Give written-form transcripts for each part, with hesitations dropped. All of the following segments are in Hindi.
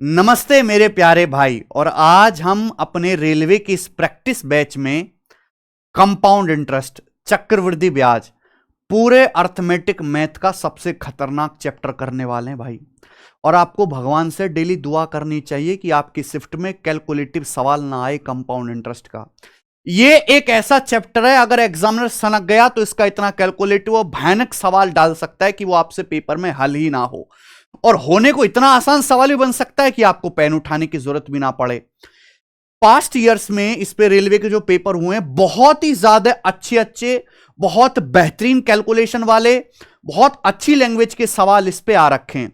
नमस्ते मेरे प्यारे भाई। और आज हम अपने रेलवे की इस प्रैक्टिस बैच में कंपाउंड इंटरेस्ट, चक्रवृद्धि ब्याज, पूरे अर्थमेटिक मैथ का सबसे खतरनाक चैप्टर करने वाले हैं भाई। और आपको भगवान से डेली दुआ करनी चाहिए कि आपकी शिफ्ट में कैलकुलेटिव सवाल ना आए कंपाउंड इंटरेस्ट का। ये एक ऐसा चैप्टर है, अगर एग्जामिनर सनक गया तो इसका इतना कैलकुलेटिव और भयानक सवाल डाल सकता है कि वो आपसे पेपर में हल ही ना हो। और होने को इतना आसान सवाल भी बन सकता है कि आपको पेन उठाने की जरूरत भी ना पड़े। पास्ट ईयर्स में इस पे रेलवे के जो पेपर हुए हैं, बहुत ही ज्यादा अच्छे अच्छे, बहुत बेहतरीन कैलकुलेशन वाले, बहुत अच्छी लैंग्वेज के सवाल इस पे आ रखे हैं।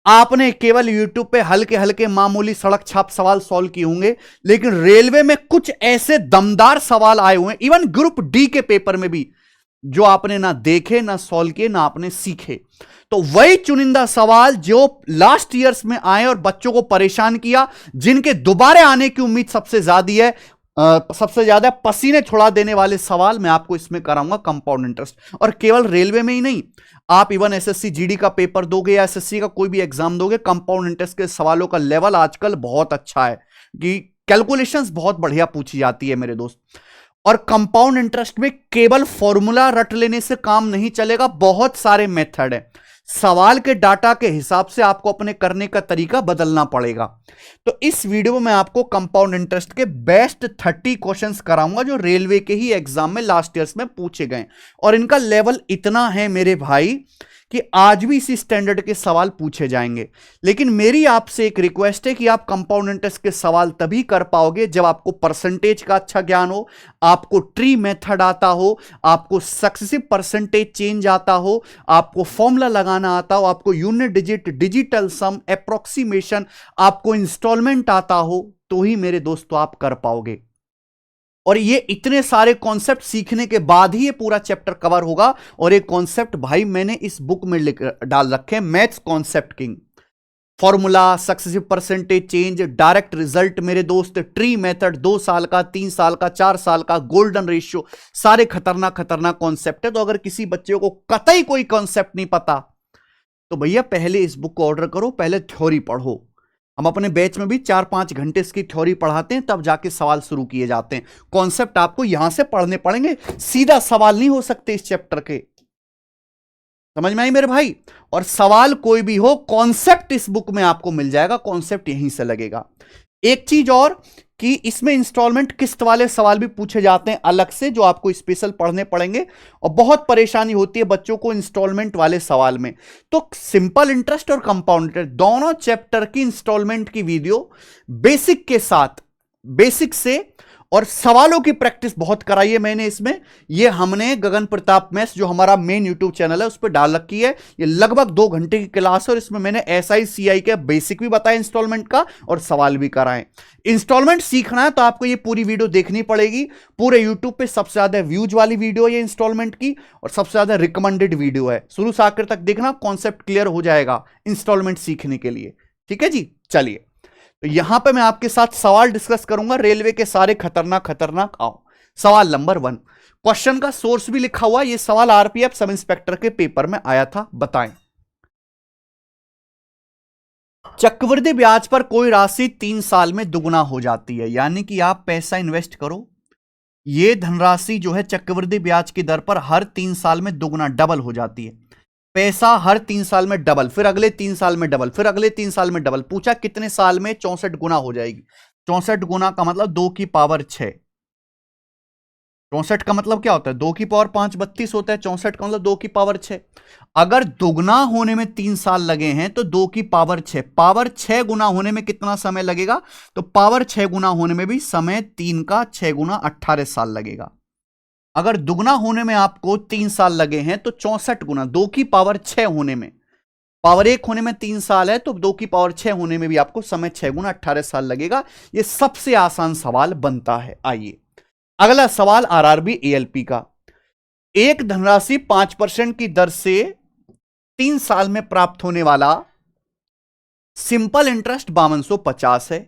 आपने केवल यूट्यूब पे हल्के हल्के मामूली सड़क छाप सवाल सॉल्व किए होंगे, लेकिन रेलवे में कुछ ऐसे दमदार सवाल आए हुए हैं, इवन ग्रुप डी के पेपर में भी, जो आपने ना देखे, ना सॉल्व किए, ना आपने सीखे। तो वही चुनिंदा सवाल जो लास्ट ईयर्स में आए और बच्चों को परेशान किया, जिनके दोबारा आने की उम्मीद सबसे ज्यादा है, सबसे ज्यादा पसीने छुड़ा देने वाले सवाल मैं आपको इसमें कराऊंगा कंपाउंड इंटरेस्ट। और केवल रेलवे में ही नहीं, आप इवन एसएससी जीडी का पेपर दोगे या एसएससी का कोई भी एग्जाम दोगे, कंपाउंड इंटरेस्ट के सवालों का लेवल आजकल बहुत अच्छा है कि कैलकुलेशंस बहुत बढ़िया पूछी जाती है मेरे दोस्त। और कंपाउंड इंटरेस्ट में केवल फॉर्मूला रट लेने से काम नहीं चलेगा, बहुत सारे मेथड है। सवाल के डाटा के हिसाब से आपको अपने करने का तरीका बदलना पड़ेगा। तो इस वीडियो में मैं आपको कंपाउंड इंटरेस्ट के बेस्ट 30 क्वेश्चंस कराऊंगा जो रेलवे के ही एग्जाम में लास्ट ईयर्स में पूछे गए। और इनका लेवल इतना है मेरे भाई कि आज भी इसी स्टैंडर्ड के सवाल पूछे जाएंगे। लेकिन मेरी आपसे एक रिक्वेस्ट है कि आप कंपाउंड इंटरेस्ट के सवाल तभी कर पाओगे जब आपको परसेंटेज का अच्छा ज्ञान हो, आपको ट्री मेथड आता हो, आपको सक्सेसिव परसेंटेज चेंज आता हो, आपको फॉर्मूला लगाना आता हो, आपको यूनिट डिजिट, डिजिटल सम, अप्रोक्सीमेशन, आपको इंस्टॉलमेंट आता हो, तो ही मेरे दोस्तों आप कर पाओगे। और ये इतने सारे कॉन्सेप्ट सीखने के बाद ही ये पूरा चैप्टर कवर होगा। और एक कॉन्सेप्ट भाई मैंने इस बुक में लिख डाल रखे हैं, maths concept king, formula, successive percentage change, direct result मेरे दोस्त, ट्री मेथड, 2 साल का, 3 साल का, 4 साल का, गोल्डन रेशियो, सारे खतरनाक खतरनाक कॉन्सेप्ट है। तो अगर किसी बच्चे को कतई कोई कॉन्सेप्ट नहीं पता तो भैया पहले इस बुक को ऑर्डर करो, पहले थ्योरी पढ़ो। हम अपने बैच में भी 4-5 घंटे इसकी थ्योरी पढ़ाते हैं, तब जाके सवाल शुरू किए जाते हैं। कॉन्सेप्ट आपको यहां से पढ़ने पड़ेंगे, सीधा सवाल नहीं हो सकते इस चैप्टर के। समझ में आई मेरे भाई? और सवाल कोई भी हो, कॉन्सेप्ट इस बुक में आपको मिल जाएगा, कॉन्सेप्ट यहीं से लगेगा। एक चीज और कि इसमें इंस्टॉलमेंट किस्त वाले सवाल भी पूछे जाते हैं अलग से, जो आपको स्पेशल पढ़ने पड़ेंगे। और बहुत परेशानी होती है बच्चों को इंस्टॉलमेंट वाले सवाल में। तो सिंपल इंटरेस्ट और कंपाउंड इंटरेस्ट दोनों चैप्टर की इंस्टॉलमेंट की वीडियो बेसिक के साथ, बेसिक से, और सवालों की प्रैक्टिस बहुत कराई है मैंने इसमें। ये हमने गगन प्रताप मैथ्स, जो हमारा मेन यूट्यूब चैनल है, उस पर डाल रखी है। ये लगभग 2 घंटे की क्लास है और इसमें मैंने एसआई सीआई के बेसिक भी बताया इंस्टॉलमेंट का, और सवाल भी कराए। इंस्टॉलमेंट सीखना है तो आपको ये पूरी वीडियो देखनी पड़ेगी। पूरे यूट्यूब पे सबसे ज्यादा व्यूज वाली वीडियो ये इंस्टॉलमेंट की, और सबसे ज्यादा रिकमेंडेड वीडियो है। शुरू से आखिर तक देखना, कॉन्सेप्ट क्लियर हो जाएगा इंस्टॉलमेंट सीखने के लिए। ठीक है जी, चलिए। तो यहां पे मैं आपके साथ सवाल डिस्कस करूंगा रेलवे के सारे खतरनाक खतरनाक। आओ, सवाल नंबर 1। क्वेश्चन का सोर्स भी लिखा हुआ, यह सवाल आरपीएफ सब इंस्पेक्टर के पेपर में आया था, बताएं। चक्रवृद्धि ब्याज पर कोई राशि 3 साल में दुगुना हो जाती है, यानी कि आप पैसा इन्वेस्ट करो, यह धनराशि जो है चक्रवृद्धि ब्याज की दर पर हर 3 साल में दुगुना, डबल हो जाती है। पैसा हर 3 साल में डबल, फिर अगले 3 साल में डबल, फिर अगले 3 साल में डबल। पूछा कितने साल में? 64 गुना हो जाएगी। 64 गुना का मतलब 2 की पावर 6। 64 का मतलब क्या होता है? 2 की पावर 5 32 होता है। 64 का मतलब 2 की पावर 6। अगर दुगना होने में 3 साल लगे हैं तो 2 की पावर 6, पावर 6 गुना होने में कितना समय लगेगा? तो पावर 6 गुना होने में भी समय 3 का 6 गुना 18 साल लगेगा। अगर दुगना होने में आपको 3 साल लगे हैं तो 64 गुना, 2 की पावर 6 होने में, पावर 1 होने में 3 साल है तो 2 की पावर 6 होने में भी आपको समय 6 गुना 18 साल लगेगा। यह सबसे आसान सवाल बनता है। आइए अगला सवाल आरआरबी एएलपी का। एक धनराशि 5% की दर से 3 साल में प्राप्त होने वाला सिंपल इंटरेस्ट 5250 है।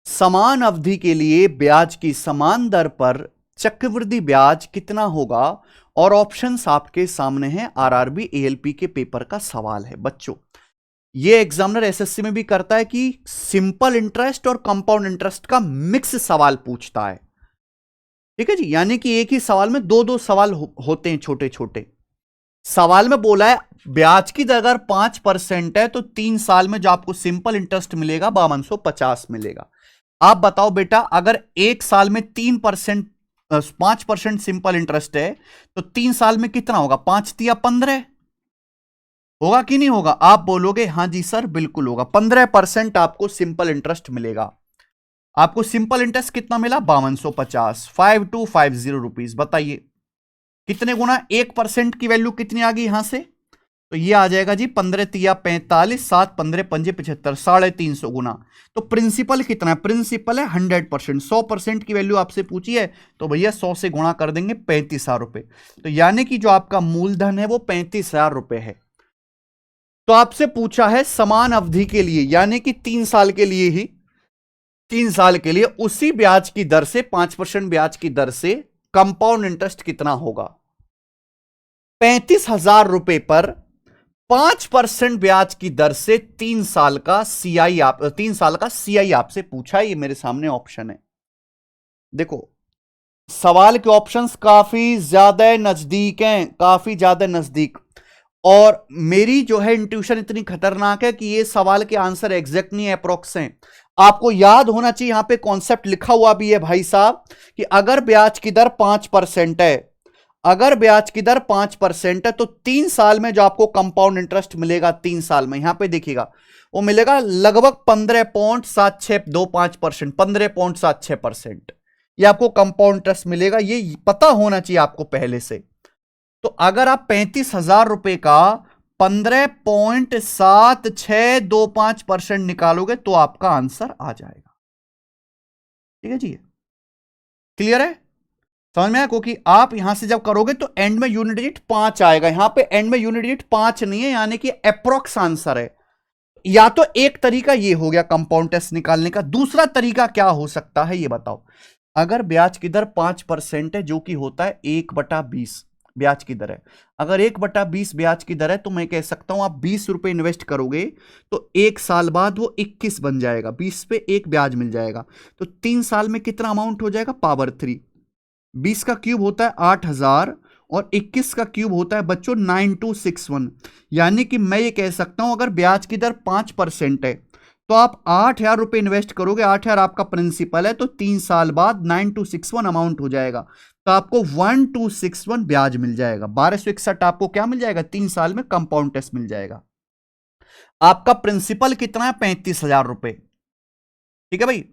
समान अवधि के लिए ब्याज की समान दर पर चक्रवृद्धि ब्याज कितना होगा? और ऑप्शंस आपके सामने हैं। आरआरबी एएलपी के पेपर का सवाल है बच्चों। ये एग्जामिनर एसएससी में भी करता है कि सिंपल इंटरेस्ट और कंपाउंड इंटरेस्ट का मिक्स सवाल पूछता है। ठीक है जी, यानी कि एक ही सवाल में दो दो सवाल होते हैं छोटे छोटे। सवाल में बोला है ब्याज की दर अगर 5% है तो 3 साल में जो आपको सिंपल इंटरेस्ट मिलेगा 5250 मिलेगा। आप बताओ बेटा, अगर एक साल में 5% सिंपल इंटरेस्ट है तो 3 साल में कितना होगा? 5 तिया 15 होगा कि नहीं होगा? आप बोलोगे हां जी सर बिल्कुल होगा। 15% आपको सिंपल इंटरेस्ट मिलेगा। आपको सिंपल इंटरेस्ट कितना मिला? 5250, 5250 रुपीज। बताइए कितने गुना 1% की वैल्यू कितनी आ गई यहां से? तो ये आ जाएगा जी 15 तिया 45, 7 15 पंजे 75, 350 गुना। तो प्रिंसिपल कितना है? प्रिंसिपल है 100%। 100% की वैल्यू आपसे पूछी है तो भैया 100 से गुणा कर देंगे 35,000 रुपए। तो यानी कि जो आपका मूलधन है वो 35,000 रुपए है। तो आपसे पूछा है समान अवधि के लिए, यानी कि 3 साल के लिए ही, 3 साल के लिए उसी ब्याज की दर से 5% ब्याज की दर से कंपाउंड इंटरेस्ट कितना होगा? 35,000 रुपए पर 5% ब्याज की दर से 3 साल का सीआई 3 साल का सीआई आपसे पूछा है। ये मेरे सामने ऑप्शन है। देखो सवाल के ऑप्शंस काफी ज्यादा नजदीक हैं, काफी ज्यादा नजदीक। और मेरी जो है इंट्यूशन इतनी खतरनाक है कि ये सवाल के आंसर एग्जैक्ट नहीं, अप्रोक्स हैं। आपको याद होना चाहिए, यहां पे कॉन्सेप्ट लिखा हुआ भी है भाई साहब कि अगर ब्याज की दर 5% है, अगर ब्याज की दर 5% है तो 3 साल में जो आपको कंपाउंड इंटरेस्ट मिलेगा 3 साल में, यहां पे देखिएगा वो मिलेगा लगभग 15.7625%, 15.76%। ये आपको कंपाउंड इंटरेस्ट मिलेगा, ये पता होना चाहिए आपको पहले से। तो अगर आप 35,000 रुपए का 15.7625% निकालोगे तो आपका आंसर आ जाएगा। ठीक है जी, क्लियर है? समझ में आया? क्योंकि आप यहां से जब करोगे तो एंड में यूनिट डिजिट 5 आएगा, यहां पे एंड में यूनिट डिजिट 5 नहीं है, यानी कि अप्रोक्स आंसर है। या तो एक तरीका ये हो गया कंपाउंड टेस्ट निकालने का, दूसरा तरीका क्या हो सकता है ये बताओ। अगर ब्याज की दर 5% है, जो कि होता है 1/20 ब्याज की दर है, अगर 1/20 ब्याज की दर है तो मैं कह सकता हूं आप 20 रुपए इन्वेस्ट करोगे तो 1 साल बाद वो 21 बन जाएगा, 20 पे 1 ब्याज मिल जाएगा। तो 3 साल में कितना अमाउंट हो जाएगा? पावर 3। 20 का क्यूब होता है 8000 और 21 का क्यूब होता है बच्चों 9261। यानी कि मैं ये कह सकता हूं अगर ब्याज की दर 5% है तो आप 8,000 रुपए इन्वेस्ट करोगे, 8,000 आपका प्रिंसिपल है, तो 3 साल बाद 9261 अमाउंट हो जाएगा, तो आपको 1261 ब्याज मिल जाएगा। 1261 आपको क्या मिल जाएगा? 3 साल में कंपाउंड टेस्ट मिल जाएगा। आपका प्रिंसिपल कितना है? 35,000 रुपए। ठीक है भाई,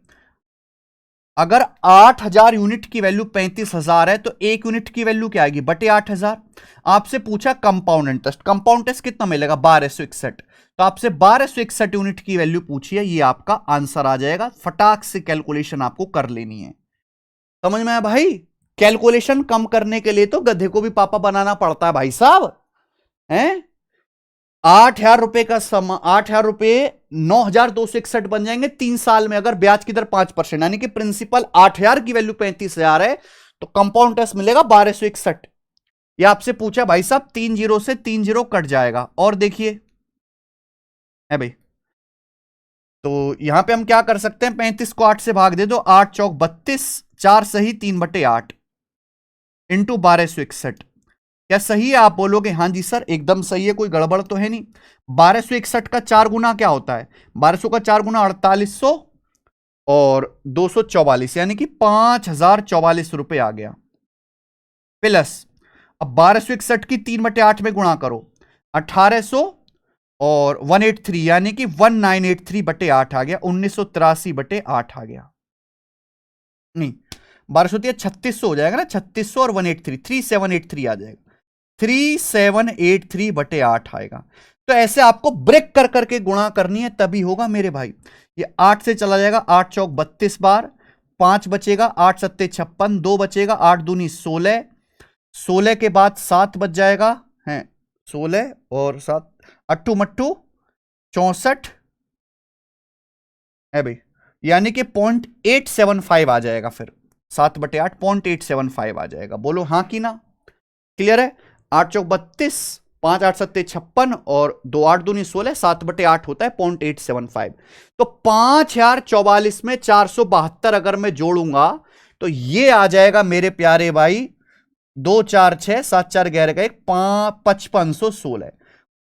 अगर 8,000 यूनिट की वैल्यू 35,000 है तो 1 यूनिट की वैल्यू क्या आएगी? बटे 8,000। आपसे पूछा कंपाउंड इंटरेस्ट, कंपाउंड टेस्ट कितना मिलेगा? 1261। तो आपसे 1261 यूनिट की वैल्यू पूछी है, ये आपका आंसर आ जाएगा। फटाक से कैलकुलेशन आपको कर लेनी है। समझ में आया भाई? कैलकुलेशन कम करने के लिए तो गधे को भी पापा बनाना पड़ता है भाई साहब, हैं? 8,000 रुपए का 8,000 रुपए 9,261 बन जाएंगे 3 साल में, अगर ब्याज की दर 5%, यानी कि प्रिंसिपल 8,000 की वैल्यू 35,000 है तो कंपाउंड टेस्ट मिलेगा 1261। ये आपसे पूछा भाई साहब, 3 जीरो से 3 जीरो कट जाएगा। और देखिए है भाई, तो यहां पे हम क्या कर सकते हैं? 35 को 8 से भाग दे दो, 8 चौक 32, 4 सही 3/8 इंटू 1261। क्या सही है? आप बोलोगे हां जी सर एकदम सही है, कोई गड़बड़ तो है नहीं। 1261 का 4 गुना क्या होता है? 1200 का 4 गुना 4800 और 244, यानी कि 5,044 रुपए आ गया। प्लस अब 1261 की 3/8 में गुणा करो, 1800 और 183, यानी कि 1983/8 आ गया, 1983/8 आ गया। नहीं, 1200 3600 हो जाएगा ना, 3600 और 183, 3783 आ जाएगा, 3783/8 आएगा। तो ऐसे आपको ब्रेक कर करके गुणा करनी है, तभी होगा मेरे भाई। ये 8 से चला जाएगा, 8 चौक 32 बार, 5 बचेगा, 8 सत्ते 56, 2 बचेगा, 8 दूनी 16, 16 के बाद 7 बच जाएगा, है 16 और 7 अट्ठू मट्ठू 64 है भाई, यानी कि 0.875 आ जाएगा। फिर 7/8 0.875 आ जाएगा। बोलो हाँ कि ना? क्लियर है? 8 चौक 32, 5 8 7 56 और 2 8 दूनी 16, 7/8 होता है 0.875। तो 5044 में 472 अगर मैं जोड़ूंगा तो ये आ जाएगा मेरे प्यारे भाई 2 4 6 7 4 11 का 1 5516,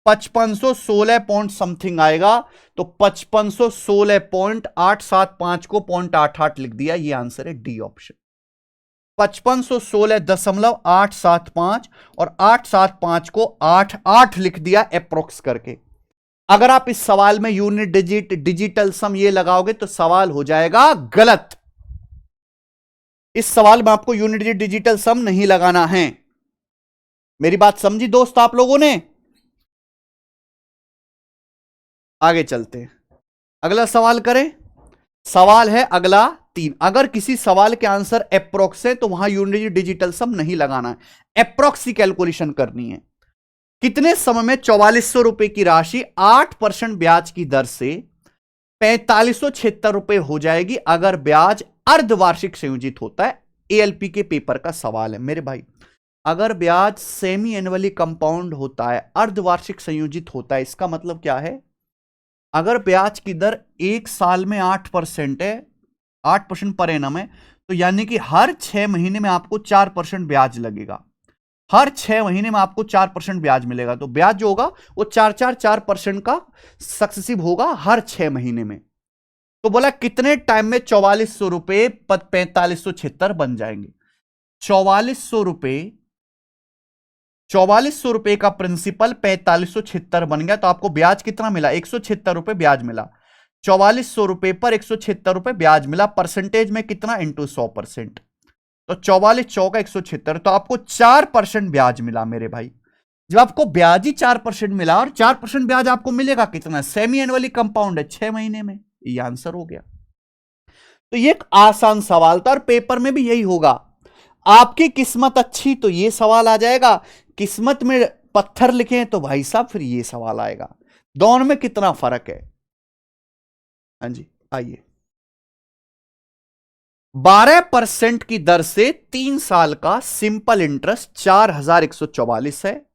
5516 पॉइंट समथिंग आएगा। तो 5516.875 को 0.88 लिख दिया, ये आंसर है डी ऑप्शन। 5516.875 और 875 को 88 लिख दिया अप्रोक्स करके। अगर आप इस सवाल में यूनिट डिजिट डिजिटल सम ये लगाओगे तो सवाल हो जाएगा गलत। इस सवाल में आपको यूनिट डिजिट डिजिटल सम नहीं लगाना है। मेरी बात समझी दोस्त आप लोगों ने? आगे चलते हैं, अगला सवाल करें। सवाल है अगला 3। अगर किसी सवाल के आंसर अप्रोक्स है तो वहां यूनिट डिजिटल सम नहीं लगाना है, अप्रोक्स की कैलकुलेशन करनी है। कितने समय में 4400 रुपए की राशि 8% ब्याज की दर से 4576 रुपए हो जाएगी अगर ब्याज अर्धवार्षिक संयोजित होता है? एएलपी के पेपर का सवाल है मेरे भाई। अगर ब्याज सेमी एनुअली कंपाउंड होता है, अर्धवार्षिक संयोजित होता है, इसका मतलब क्या है? अगर ब्याज की दर एक साल में 8% है, 8% पर एनम है, तो यानी कि हर 6 महीने में आपको 4% ब्याज लगेगा। हर 6 महीने में आपको 4% ब्याज मिलेगा। तो ब्याज जो होगा वो 4% का सक्सेसिव होगा हर 6 महीने में। तो बोला कितने टाइम में 4400 रुपए 4576 बन जाएंगे? 4400 रुपए का प्रिंसिपल 4576 बन गया, तो आपको ब्याज कितना मिला? 176 रुपए ब्याज मिला। 4400 रुपए पर 176 रुपए ब्याज मिला, परसेंटेज में कितना? इंटू 100%। तो 44 चौका 176, तो आपको 4% ब्याज मिला मेरे भाई। जब आपको ब्याज ही 4% मिला और 4% ब्याज आपको मिलेगा कितना? सेमी एनुअली कंपाउंड है, 6 महीने में। ये आंसर हो गया। तो ये एक आसान सवाल था और पेपर में भी यही होगा। आपकी किस्मत अच्छी तो ये सवाल आ जाएगा, किस्मत में पत्थर लिखे हैं तो भाई साहब फिर ये सवाल आएगा। दोनों में कितना फर्क है? हाँ जी, आइए। 12% की दर से 3 साल का सिंपल इंटरेस्ट 4144 है।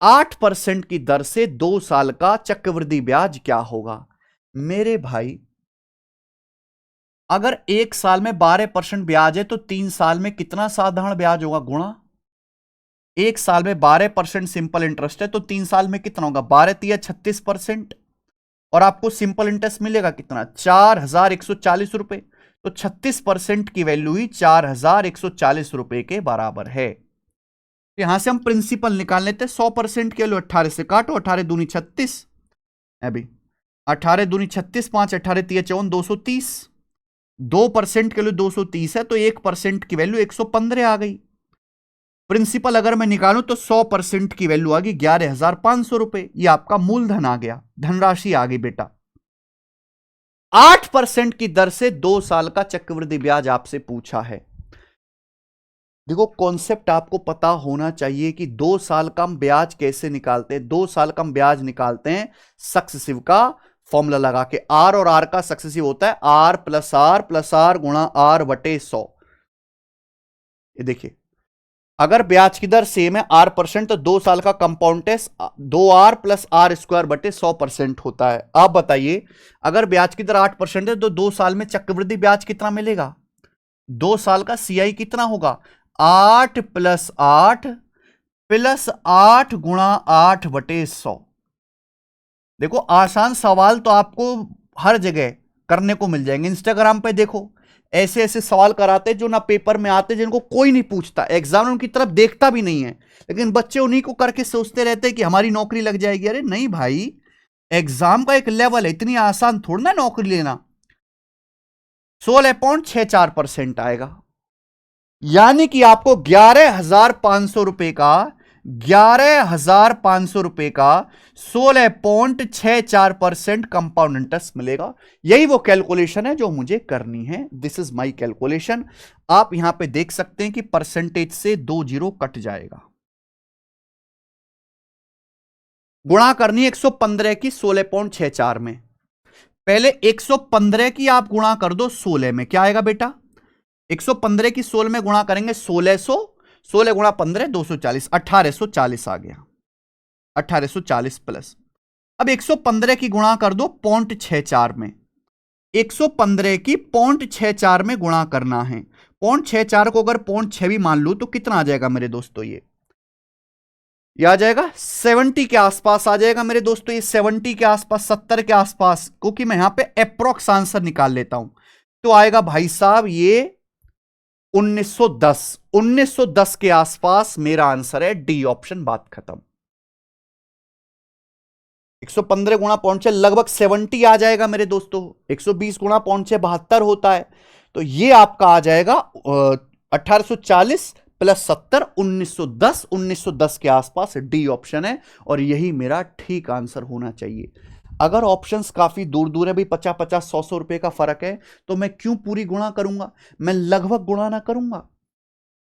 8% की दर से 2 साल का चक्रवृद्धि ब्याज क्या होगा? मेरे भाई अगर 1 साल में 12% ब्याज है तो 3 साल में कितना साधारण ब्याज होगा? गुणा 1 साल में 12% सिंपल इंटरेस्ट है तो 3 साल में कितना होगा? 12 तिया 36%। और आपको सिंपल इंटरेस्ट मिलेगा कितना? 4140 रुपए। तो 36% की वैल्यू ही 4140 रुपए के बराबर है। यहां से हम प्रिंसिपल निकाल लेते हैं। 100% के लिए 18 से काटो, 18 दूनी 36, अभी 18 दूनी 36, 5 18 तिया 54, 230। 2% के लिए 230 है तो 1% की वैल्यू 115 आ गई। प्रिंसिपल अगर मैं निकालूं तो 100% की वैल्यू आ गई 11500 रुपए। ये आपका मूलधन आ गया, धनराशि आ गई बेटा। 8% की दर से 2 साल का चक्रवृद्धि ब्याज आपसे पूछा है। देखो कॉन्सेप्ट आपको पता होना चाहिए कि 2 साल का हम ब्याज कैसे निकालते हैं। 2 साल का हम ब्याज निकालते हैं सक्सेसिव का फॉर्मूला लगा के। आर और आर का सक्सेसिव होता है आर प्लस आर गुणा आर बटे 100। ये देखिए अगर ब्याज की दर सेम है R%, तो 2 साल का compound test 2R plus R square बटे 100% होता है। आप बताइए अगर ब्याज की दर 8% है तो 2 साल में चक्रवृद्धि ब्याज कितना मिलेगा? 2 साल का CI कितना होगा? 8 प्लस 8 गुणा 8 बटे 100। देखो आसान सवाल तो आपको हर जगह करने को मिल जाएंगे। इंस्टाग्राम पे देखो ऐसे ऐसे सवाल कराते जो ना पेपर में आते, जिनको कोई नहीं पूछता, एग्जाम उनकी तरफ देखता भी नहीं है, लेकिन बच्चे उन्हीं को करके सोचते रहते हैं कि हमारी नौकरी लग जाएगी। अरे नहीं भाई, एग्जाम का एक लेवल है, इतनी आसान थोड़ा ना नौकरी लेना। 16.64% आएगा, यानी कि आपको 11,500 रुपए का 16.64% कंपाउंड इंटरेस्ट मिलेगा। यही वो कैलकुलेशन है जो मुझे करनी है। This is my calculation. आप यहां पे देख सकते हैं कि परसेंटेज से 2 जीरो कट जाएगा। गुणा करनी है 115 की 16.64 में। पहले 115 की आप गुणा कर दो 16 में, क्या आएगा बेटा? 115 की 16 में गुणा करेंगे 1600, 16 गुणा 15 240, 1840 आ गया। 1840 प्लस। अब 115 की गुणा कर दो 0.64 में, 115 की 0.64 में गुणा करना है। 0.64 को अगर 0.6 भी मान लू तो कितना आ जाएगा मेरे दोस्तों, ये आ जाएगा 70 के आसपास आ जाएगा मेरे दोस्तों, ये 70 के आसपास, 70 के आसपास, क्योंकि मैं यहां पे अप्रोक्स आंसर निकाल लेता हूं। तो आएगा भाई साहब ये 1910, 1910 के आसपास मेरा आंसर है, डी ऑप्शन, बात खत्म। 115 गुणा 0.6 लगभग 70 आ जाएगा मेरे दोस्तों, 120 गुणा 0.6 72 होता है, तो ये आपका आ जाएगा 1840 प्लस 70, 1910, 1910 के आसपास डी ऑप्शन है, और यही मेरा ठीक आंसर होना चाहिए। अगर ऑप्शंस काफी दूर दूर है भाई, 50-50, 100-100 रुपए का फर्क है, तो मैं क्यों पूरी गुणा करूंगा, मैं लगभग गुणा ना करूंगा।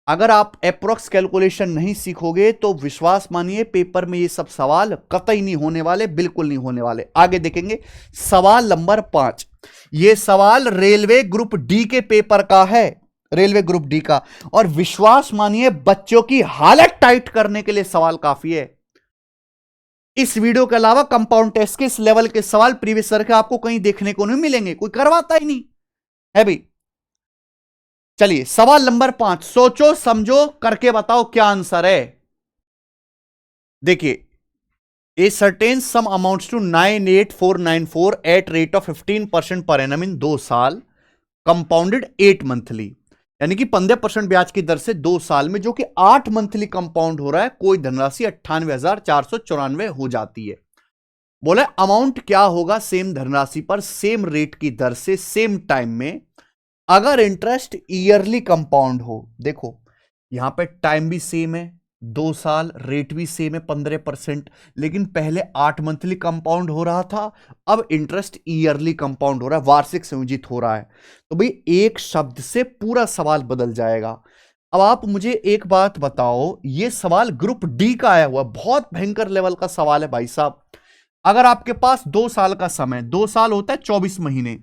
अगर आप अप्रोक्स कैलकुलेशन नहीं सीखोगे तो विश्वास मानिए पेपर में ये सब सवाल कतई नहीं होने वाले, बिल्कुल नहीं होने वाले। आगे देखेंगे सवाल नंबर 5। ये सवाल रेलवे ग्रुप डी के पेपर का है, रेलवे ग्रुप डी का, और विश्वास मानिए बच्चों की हालत टाइट करने के लिए सवाल काफी है। इस वीडियो के अलावा कंपाउंड टेस्ट के इस लेवल के सवाल प्रीवियस ईयर के आपको कहीं देखने को नहीं मिलेंगे, कोई करवाता ही नहीं है भाई। चलिए सवाल नंबर 5, सोचो समझो करके बताओ क्या आंसर है। देखिए, a certain sum amounts to 98494 at rate of 15% per annum इन 2 साल, कंपाउंडेड 8 मंथली, यानी कि 15% ब्याज की दर से 2 साल में, जो कि 8 मंथली कंपाउंड हो रहा है, कोई धनराशि 98,494 हो जाती है। बोले अमाउंट क्या होगा सेम धनराशि पर सेम रेट की दर से सेम टाइम में, अगर इंटरेस्ट ईयरली कंपाउंड हो। देखो यहां पे टाइम भी सेम है 2 साल, रेट भी सेम है 15%, लेकिन पहले 8 मंथली कंपाउंड हो रहा था, अब इंटरेस्ट ईयरली कंपाउंड हो रहा है, वार्षिक संयोजित हो रहा है। तो भाई एक शब्द से पूरा सवाल बदल जाएगा। अब आप मुझे एक बात बताओ, ये सवाल ग्रुप डी का आया हुआ, बहुत भयंकर लेवल का सवाल है भाई साहब। अगर आपके पास 2 साल का समय, 2 साल होता है 24 महीने,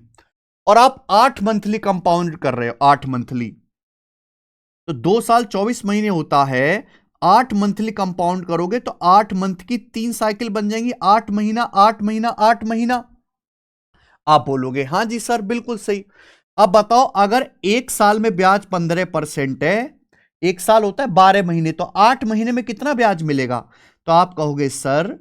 और आप 8 मंथली कंपाउंड कर रहे हो, 8 मंथली, तो 2 साल 24 महीने होता है, 8 मंथली कंपाउंड करोगे तो 8 मंथ की 3 साइकिल बन जाएंगी, 8 महीना 8 महीना 8 महीना। आप बोलोगे हां जी सर बिल्कुल सही। अब बताओ अगर एक साल में ब्याज 15% है, एक साल होता है 12 महीने, तो 8 महीने में कितना ब्याज मिलेगा? तो आप कहोगे सर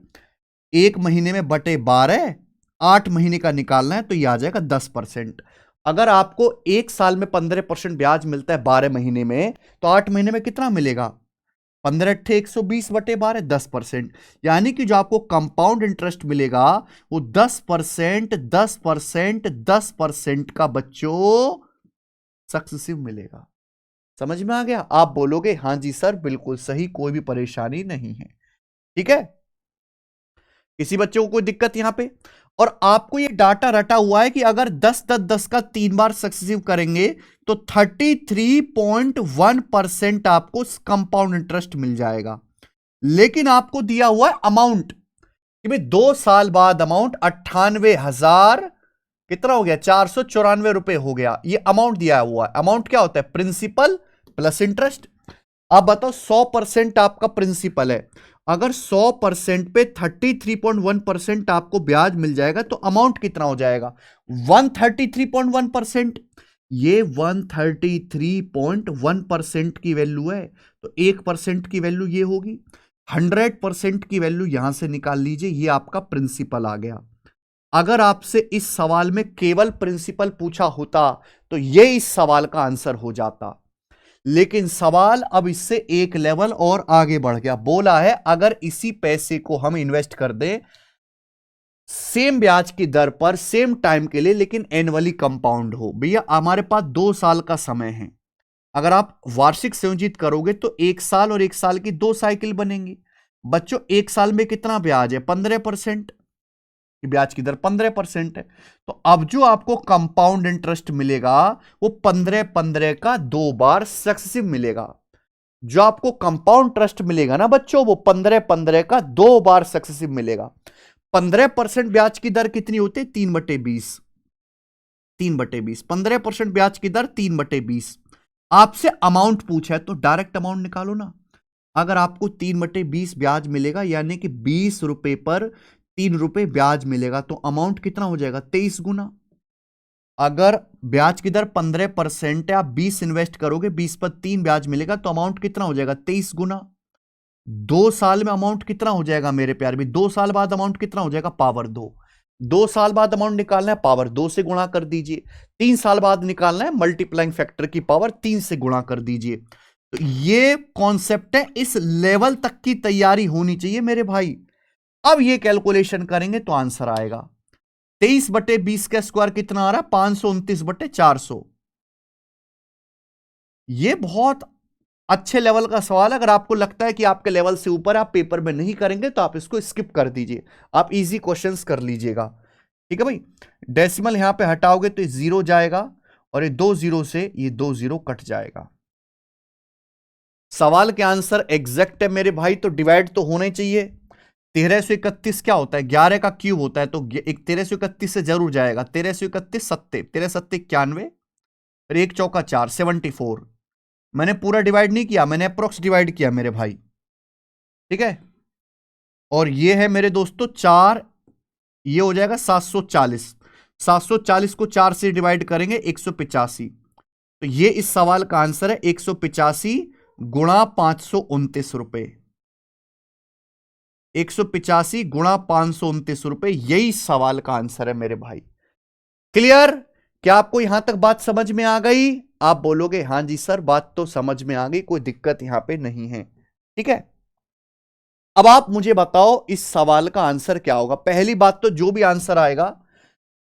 एक महीने में बटे 12, 8 महीने का निकालना है, तो यह आ जाएगा 10%। अगर आपको एक साल में 15% ब्याज मिलता है 12 महीने में, तो 8 महीने में कितना मिलेगा? 15 अट्ठे 120 बटे 12, 10%। यानी कि जो आपको कंपाउंड इंटरेस्ट मिलेगा वो 10%, 10%, 10% का बच्चों सक्सेसिव मिलेगा। समझ में आ गया? आप बोलोगे हां जी सर बिल्कुल सही, कोई भी परेशानी नहीं है। ठीक है, किसी बच्चे को कोई दिक्कत यहां पे? और आपको ये डाटा रटा हुआ है कि अगर 10 10 10 का 3 बार सक्सेसिव करेंगे तो 33.1% आपको कंपाउंड इंटरेस्ट मिल जाएगा। लेकिन आपको दिया हुआ है अमाउंट कि भाई 2 साल बाद अमाउंट 98,000 कितना हो गया, 494 रुपए हो गया। ये अमाउंट दिया हुआ है। अमाउंट क्या होता है? Principal plus interest. आप बताओ 100% आपका प्रिंसिपल है, अगर 100% पे 33.1% आपको ब्याज मिल जाएगा तो अमाउंट कितना हो जाएगा? 133.1%। ये 133.1% की वैल्यू है, तो 1% की वैल्यू ये होगी। 100% की वैल्यू यहां से निकाल लीजिए, ये आपका प्रिंसिपल आ गया। अगर आपसे इस सवाल में केवल प्रिंसिपल पूछा होता तो ये इस सवाल का आंसर हो जाता, लेकिन सवाल अब इससे एक लेवल और आगे बढ़ गया। बोला है अगर इसी पैसे को हम इन्वेस्ट कर दें सेम ब्याज की दर पर सेम टाइम के लिए, लेकिन एनुअली कंपाउंड हो। भैया हमारे पास 2 साल का समय है, अगर आप वार्षिक संयोजित करोगे तो 1 साल और 1 साल की 2 साइकिल बनेंगी। बच्चों 1 साल में कितना ब्याज है? 15%, ब्याज की दर 15% है। तो अब जो आपको कंपाउंड इंटरेस्ट मिलेगा वो 15-15 का 2 बार सक्सेसिव मिलेगा। जो आपको कंपाउंड इंटरेस्ट मिलेगा ना बच्चों, वो 15-15 का 2 बार सक्सेसिव मिलेगा। 15% ब्याज की दर कितनी होती है? 3/20, 3/20। 15% ब्याज की दर 3/20। आपसे अमाउंट पूछा है तो डायरेक्ट अमाउंट निकालो ना। अगर आपको 3/20 ब्याज मिलेगा, यानी कि 20 रुपए पर 3 रुपए ब्याज मिलेगा, तो अमाउंट कितना हो जाएगा? 23 गुना। अगर ब्याज की दर 15% है, आप 20 इन्वेस्ट करोगे, 20 पर 3 ब्याज मिलेगा, तो अमाउंट कितना हो जाएगा? 23 गुना। 2 साल में अमाउंट कितना हो जाएगा मेरे प्यार भी? 2 साल बाद अमाउंट कितना हो जाएगा? पावर 2। 2 साल बाद अमाउंट निकालना है, पावर 2 से गुणा कर दीजिए। 3 साल बाद निकालना है, मल्टीप्लाइंग फैक्टर की पावर 3 से गुणा कर दीजिए। तो ये कॉन्सेप्ट है, इस लेवल तक की तैयारी होनी चाहिए मेरे भाई। अब ये कैलकुलेशन करेंगे तो आंसर आएगा 23/20 का स्क्वायर कितना आ रहा है? 529/400। ये बहुत अच्छे लेवल का सवाल है। अगर आपको लगता है कि आपके लेवल से ऊपर आप पेपर में नहीं करेंगे तो आप इसको स्किप कर दीजिए, आप इजी क्वेश्चंस कर लीजिएगा। ठीक है भाई। डेसिमल यहां पे हटाओगे तो ये 0 जाएगा, और ये 2 0 से ये 2 0 कट जाएगा। सवाल के आंसर एग्जैक्ट है मेरे भाई, तो डिवाइड तो होने चाहिए। 1331 क्या होता है? 11 का क्यूब होता है, तो 1331 से जरूर जाएगा। 1331 सत्ते, 13 91, और 1 चौका 4, 74। मैंने पूरा डिवाइड नहीं किया, मैंने अप्रोक्स डिवाइड किया मेरे भाई। ठीक है। और ये है मेरे दोस्तों 4, ये हो जाएगा 740। 740 को 4 से डिवाइड करेंगे 185। तो ये इस सवाल का आंसर है 185 गुणा 529 रुपए। 185 गुणा 529 रुपए, यही सवाल का आंसर है मेरे भाई। क्लियर? क्या आपको यहां तक बात समझ में आ गई? आप बोलोगे हां जी सर, बात तो समझ में आ गई, कोई दिक्कत यहां पे नहीं है। ठीक है। अब आप मुझे बताओ इस सवाल का आंसर क्या होगा। पहली बात तो जो भी आंसर आएगा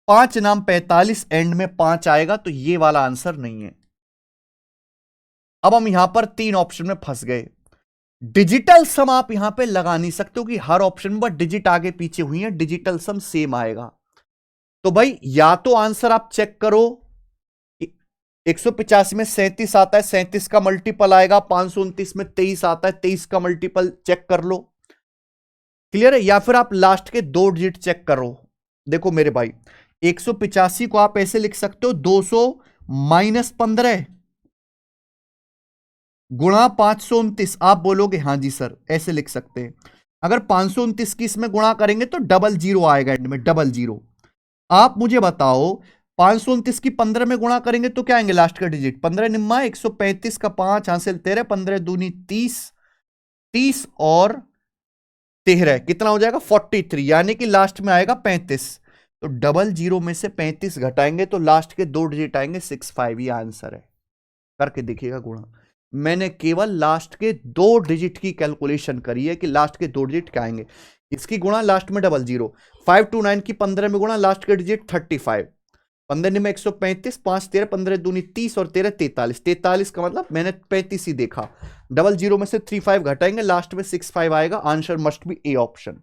5 नाम 45 एंड में 5 आएगा, तो ये वाला आंसर नहीं है। अब हम यहां पर 3 ऑप्शन में फंस गए। डिजिटल सम आप यहां पे लगा नहीं सकते हो कि हर ऑप्शन में डिजिट आगे पीछे हुई है, डिजिटल सम सेम आएगा। तो भाई या तो आंसर आप चेक करो, 185 में 37 आता है, 37 का मल्टीपल आएगा, 529 में 23 आता है, 23 का मल्टीपल चेक कर लो। क्लियर है? या फिर आप लास्ट के 2 डिजिट चेक करो। देखो मेरे भाई, 185 को आप ऐसे लिख सकते हो 200 माइनस 15 गुणा 529। आप बोलोगे हां जी सर, ऐसे लिख सकते हैं। अगर 529 की इसमें गुणा करेंगे तो 00 आएगा एंड में, 00। आप मुझे बताओ 529 की 15 में गुणा करेंगे तो क्या आएंगे लास्ट का डिजिट? 15 निम्मा 135 का 5 हासिल 13, 15 दूनी 30, 30 और 13 कितना हो जाएगा? 43, यानी कि लास्ट में आएगा 35। तो 00 में से 35 घटाएंगे तो लास्ट के 2 डिजिट आएंगे 65। ये आंसर है। करके देखिएगा गुणा। मैंने केवल लास्ट के 2 डिजिट की कैलकुलेशन करी है कि लास्ट के 2 डिजिट क्या आएंगे। इसकी गुणा लास्ट में 00, 529 की 15 में गुणा लास्ट के डिजिट 35, 15 में 135, 5 13, 15 दूनी 30 और 13 43। 43 का मतलब मैंने 35 ही देखा। 00 में से 35 घटाएंगे, लास्ट में 65 आएगा। Answer must be A option.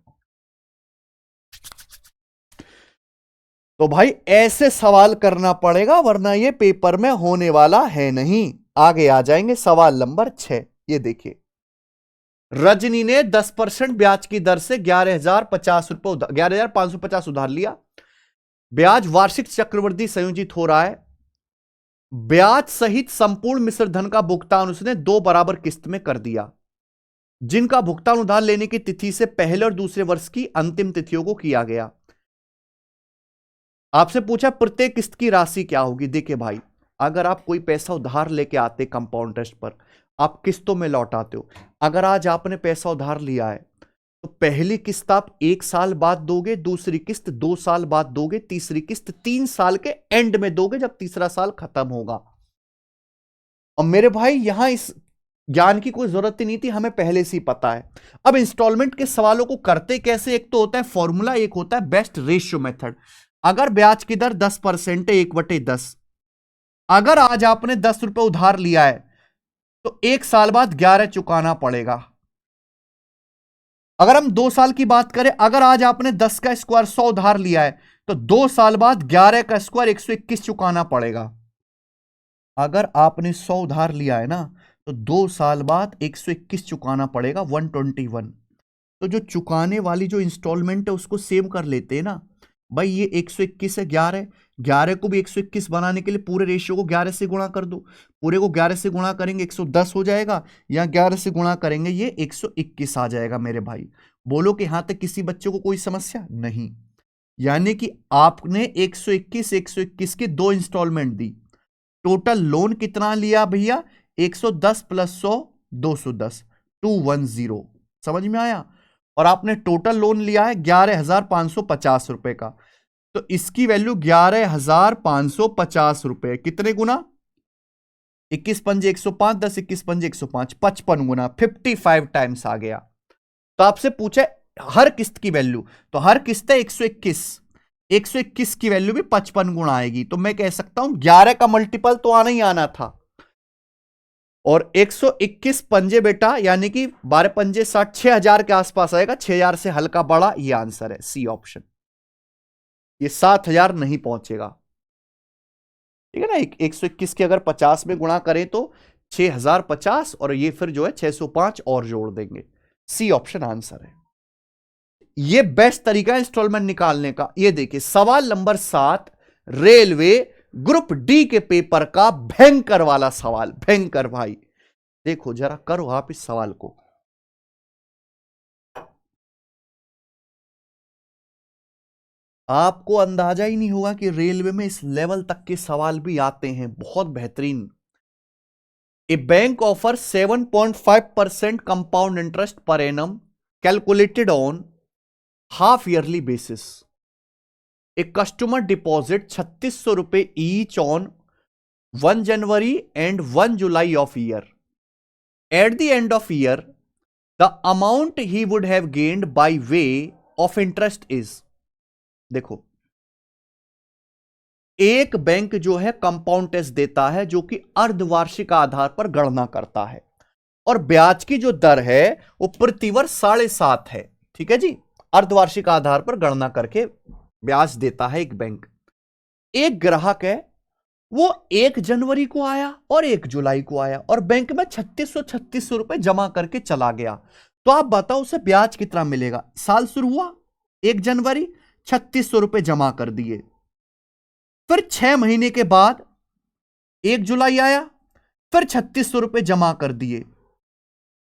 तो भाई ऐसे सवाल करना पड़ेगा, वरना ये पेपर में होने वाला है नहीं। आगे आ जाएंगे सवाल नंबर 6। ये देखिए, रजनी ने 10% ब्याज की दर से 11,050 रुपए 11,550 उधार लिया। ब्याज वार्षिक चक्रवृद्धि संयोजित हो रहा है। ब्याज सहित संपूर्ण मिश्र धन का भुगतान उसने 2 बराबर किस्त में कर दिया, जिनका भुगतान उधार लेने की तिथि से पहले और दूसरे वर्ष की अंतिम तिथियों को किया गया। आपसे पूछा प्रत्येक किस्त की राशि क्या होगी। देखिए भाई, अगर आप कोई पैसा उधार लेके आते कंपाउंड इंटरेस्ट पर, आप किस्तों में लौटाते हो। अगर आज आपने पैसा उधार लिया है तो पहली किस्त आप 1 साल बाद दोगे, दूसरी किस्त 2 साल बाद दोगे, तीसरी किस्त 3 साल के एंड में दोगे, जब तीसरा साल खत्म होगा। और मेरे भाई यहां इस ज्ञान की कोई जरूरत ही नहीं थी, हमें पहले से ही पता है। अब इंस्टॉलमेंट के सवालों को करते कैसे? एक तो होता है फॉर्मूला, एक होता है बेस्ट रेशियो मेथड। अगर ब्याज की दर 10% है, 1/10, अगर आज आपने 10 रुपए उधार लिया है तो 1 साल बाद 11 चुकाना पड़ेगा। अगर हम 2 साल की बात करें, अगर आज आपने 10 का स्क्वायर 100 उधार लिया है तो 2 साल बाद 11 का स्क्वायर 121 चुकाना पड़ेगा। अगर आपने 100 उधार लिया है ना, तो 2 साल बाद 121 चुकाना पड़ेगा, 121। तो जो चुकाने वाली जो इंस्टॉलमेंट है उसको सेव कर लेते हैं ना, भाई ये 121 है, 11 को भी 121 बनाने के लिए पूरे रेशियो को 11 से गुणा कर दो। पूरे को 11 से गुणा करेंगे 110 हो जाएगा, या 11 से गुणा करेंगे ये 121 आ जाएगा मेरे भाई। बोलो कि यहां तक किसी बच्चे को कोई समस्या नहीं। यानी कि आपने 121 की 2 इंस्टॉलमेंट दी। टोटल लोन कितना लिया भैया? 110 प्लस 100 210, 210। समझ में आया? और आपने टोटल लोन लिया है 11,550 रुपए का, तो इसकी वैल्यू 11,550 रुपए। कितने गुना? 21 पंजे 105, 10 21 पंजे 105, 55 गुना, 55 टाइम्स आ गया। तो आपसे पूछे हर किस्त की वैल्यू, तो हर किस्त है 121 की वैल्यू भी 55 गुना आएगी। तो मैं कह सकता हूं 11 का मल्टीपल तो आना ही आना था। और 121 पंजे बेटा, यानी कि 12 पंजे 60, 6,000 के आसपास आएगा। 6,000 से हल्का बड़ा, ये आंसर है सी ऑप्शन। ये 7,000 नहीं पहुंचेगा, ठीक है ना। 121 के अगर 50 में गुणा करें तो 6,050, और ये फिर जो है 605 और जोड़ देंगे। सी ऑप्शन आंसर है। ये बेस्ट तरीका है इंस्टॉलमेंट निकालने का। ये देखिए सवाल नंबर 7, रेलवे ग्रुप डी के पेपर का भयंकर वाला सवाल। भयंकर भाई, देखो जरा करो आप इस सवाल को। आपको अंदाजा ही नहीं होगा कि रेलवे में इस लेवल तक के सवाल भी आते हैं। बहुत बेहतरीन। A bank offer 7.5% compound interest पर annum calculated on half yearly basis. A customer deposit 3,600 रुपए each on 1 January and 1 July of year. At the end of year the amount he would have gained by way of interest is. देखो, एक बैंक जो है कंपाउंड टेस्ट देता है, जो कि अर्धवार्षिक आधार पर गणना करता है, और ब्याज की जो दर है वो प्रतिवर्ष 7.5 है। ठीक है जी, अर्धवार्षिक आधार पर गणना करके ब्याज देता है एक बैंक। एक ग्राहक है, वो 1 जनवरी को आया और 1 जुलाई को आया, और बैंक में 3,600 रुपए जमा करके चला गया। तो आप बताओ उसे ब्याज कितना मिलेगा? साल शुरू हुआ 1 जनवरी, 3,600 रुपए जमा कर दिए। फिर 6 महीने के बाद 1 जुलाई आया, फिर 3,600 रुपए जमा कर दिए।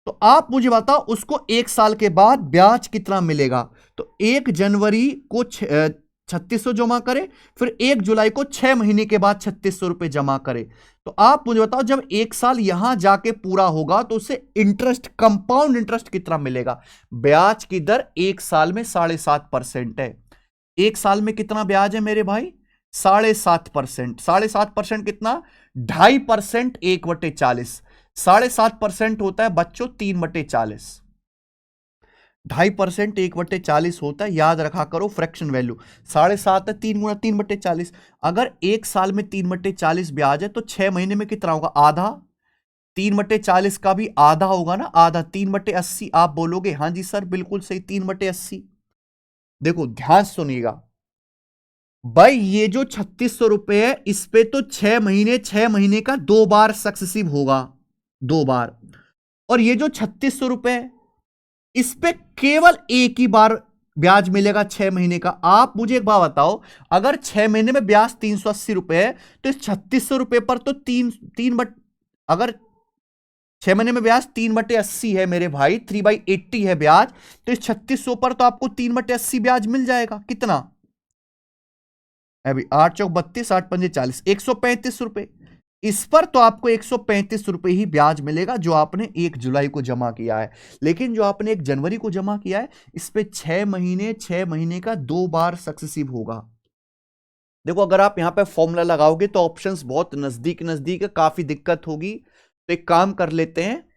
तो आप मुझे बताओ उसको 1 साल के बाद ब्याज कितना मिलेगा? तो 1 जनवरी को 3,600 जमा करे, फिर 1 जुलाई को 6 महीने के बाद 3,600 रुपए जमा करे। तो आप मुझे बताओ जब 1 साल यहां जाके पूरा होगा तो उसे इंटरेस्ट, कंपाउंड इंटरेस्ट कितना मिलेगा? ब्याज की दर 1 साल में 7.5% है। 1 साल में कितना ब्याज है मेरे भाई? 7.5%। 7.5% कितना? 2.5%। 1/40। 7.5% होता है बच्चों 3/40। 2.5% 1/40 होता है। याद रखा करो फ्रैक्शन वैल्यू। 7.5 है, 3 गुणा 3/40। अगर 1 साल में 3/40 ब्याज है तो 6 महीने में कितना होगा? आधा। 3/40 का भी आधा होगा ना, आधा। 3/80। आप बोलोगे हाँ जी सर बिल्कुल सही, 3/80। देखो ध्यान सुनिएगा भाई, ये जो 3,600 रुपए है इस पे तो 6 महीने का 2 बार सक्सेसिव होगा, 2 बार। और ये जो 3,600 रुपए है इस पे केवल एक ही बार ब्याज मिलेगा 6 महीने का। आप मुझे एक बात बताओ, अगर 6 महीने में ब्याज 380 रुपए है तो इस 3,600 रुपए पर तो अगर 6 महीने में ब्याज 3/80 है मेरे भाई, 3/80 है ब्याज, तो इस 3,600 पर तो आपको 3/80 ब्याज मिल जाएगा। कितना? अभी 8 चौक 32, 8 पंजे 40, 135 रुपए। इस पर तो आपको 135 रुपए ही ब्याज मिलेगा जो आपने 1 जुलाई को जमा किया है। लेकिन जो आपने 1 जनवरी को जमा किया है इस पे 6 महीने का 2 बार सक्सेसिव होगा। देखो अगर आप यहां पे फॉर्मूला लगाओगे तो ऑप्शंस बहुत नजदीक नजदीक है, काफी दिक्कत होगी। तो एक काम कर लेते हैं,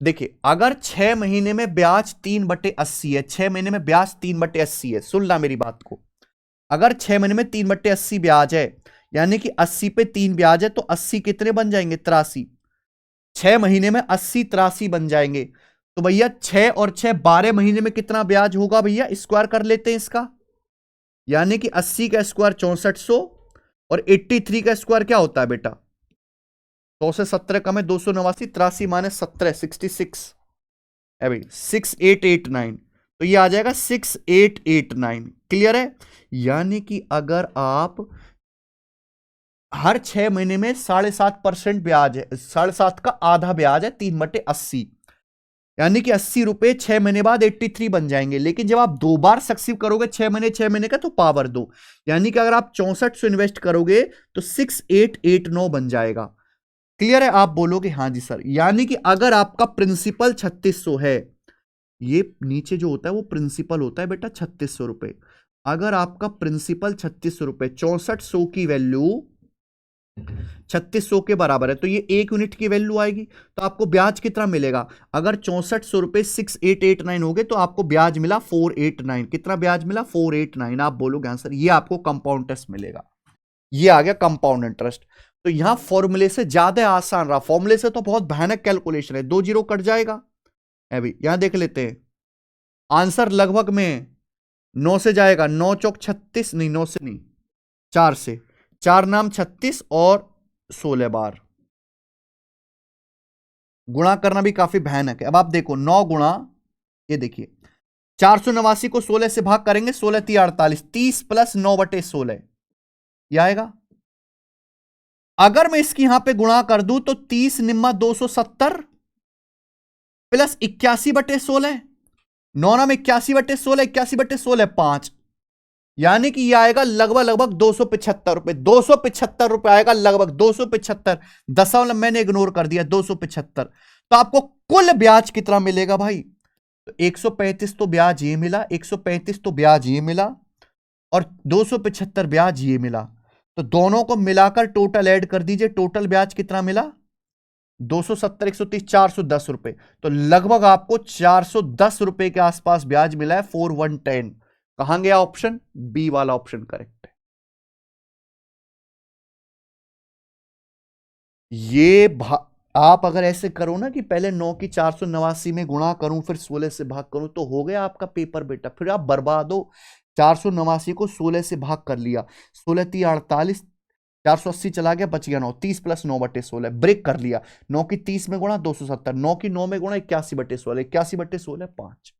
देखिए अगर 6 महीने में ब्याज 3/80 है, 6 महीने में ब्याज 3/80 है, सुन ला मेरी बात को। अगर 6 महीने में 3/80 ब्याज है, यानी कि 80 पे 3 ब्याज है, तो 80 कितने बन जाएंगे? 83। 6 महीने में 80 83 बन जाएंगे। तो भैया 6 और 6 12 महीने में कितना ब्याज होगा भैया? स्क्वायर कर लेते हैं इसका, यानी कि 80 का स्क्वायर 6400 और 83 का स्क्वायर क्या होता है बेटा? 100 से 17 कम है 289, 83 माइनस 17 66 है भाई 6889। तो ये आ जाएगा 6889। क्लियर है? यानी कि अगर आप हर 6 महीने में 7.5% ब्याज है, 7.5 का आधा ब्याज है 3/80, यानी कि 80 रुपए 6 महीने बाद 83 बन जाएंगे। लेकिन जब आप 2 बार सक्सीव करोगे 6 महीने का, तो पावर 2, यानी कि अगर आप 6400 इन्वेस्ट करोगे तो 6889 बन जाएगा। क्लियर है? आप बोलोगे हाँ जी सर। यानी कि अगर आपका प्रिंसिपल 3600 है, ये नीचे जो होता है वो प्रिंसिपल होता है बेटा 3600 रुपए। अगर आपका प्रिंसिपल 3600 रुपए, 6400 की वैल्यू 3600 के बराबर है, तो ये 1 यूनिट की वैल्यू आएगी। तो आपको ब्याज कितना मिलेगा? अगर 6400 रुपए 6889 हो गए तो आपको ब्याज मिला 489। कितना ब्याज मिला? 489। आप बोलोगे आंसर, ये आपको कंपाउंड इंटरेस्ट मिलेगा। ये आ गया कंपाउंड इंटरेस्ट। तो यहां फॉर्मूले से ज्यादा आसान रहा, फॉर्मूले से तो बहुत भयानक कैलकुलेशन है, 2 जीरो कट जाएगा। अभी यहां देख लेते हैं आंसर, लगभग में 9 से जाएगा, 9 चौक 36, नहीं 9 से नहीं, 4 से, 4 नाम 36 और 16 बार गुणा करना भी काफी भयानक है। अब आप देखो 9 गुणा, ये देखिए 489 को 16 से भाग करेंगे, 16 3 48, 30 प्लस 9/16 ये आएगा। अगर मैं इसकी यहां पे गुणा कर दूं तो 30 निम्मा 270 प्लस 81/16, 9 नाम 81/16, 81/16 5, यानी कि यह आएगा लगभग 275 रुपए, 275 रुपए आएगा लगभग, 275, दशमलव मैंने इग्नोर कर दिया, 275। तो आपको कुल ब्याज कितना मिलेगा भाई? तो 135 तो ब्याज ये मिला, 135 तो ब्याज ये मिला, और 275 ब्याज ये मिला। तो दोनों को मिलाकर टोटल ऐड कर दीजिए, टोटल ब्याज कितना मिला? 270, 130, 410 रुपए। तो लगभग आपको 410 रुपए के आसपास ब्याज मिला है, 4110। कहां गया ऑप्शन? बी वाला ऑप्शन करेक्ट है। ये आप अगर ऐसे करो ना कि पहले 9 की 489 में गुणा करूं फिर 16 से भाग करूं, तो हो गया आपका पेपर बेटा, फिर आप बर्बाद हो। 489 को 16 से भाग कर लिया, 16 3 48, 480 चला गया, बच गया 9, 30 प्लस 9/16 ब्रेक कर लिया। 9 की 30 में गुणा 270, 9 की 9 में गुणा 81/16, 81/16 5।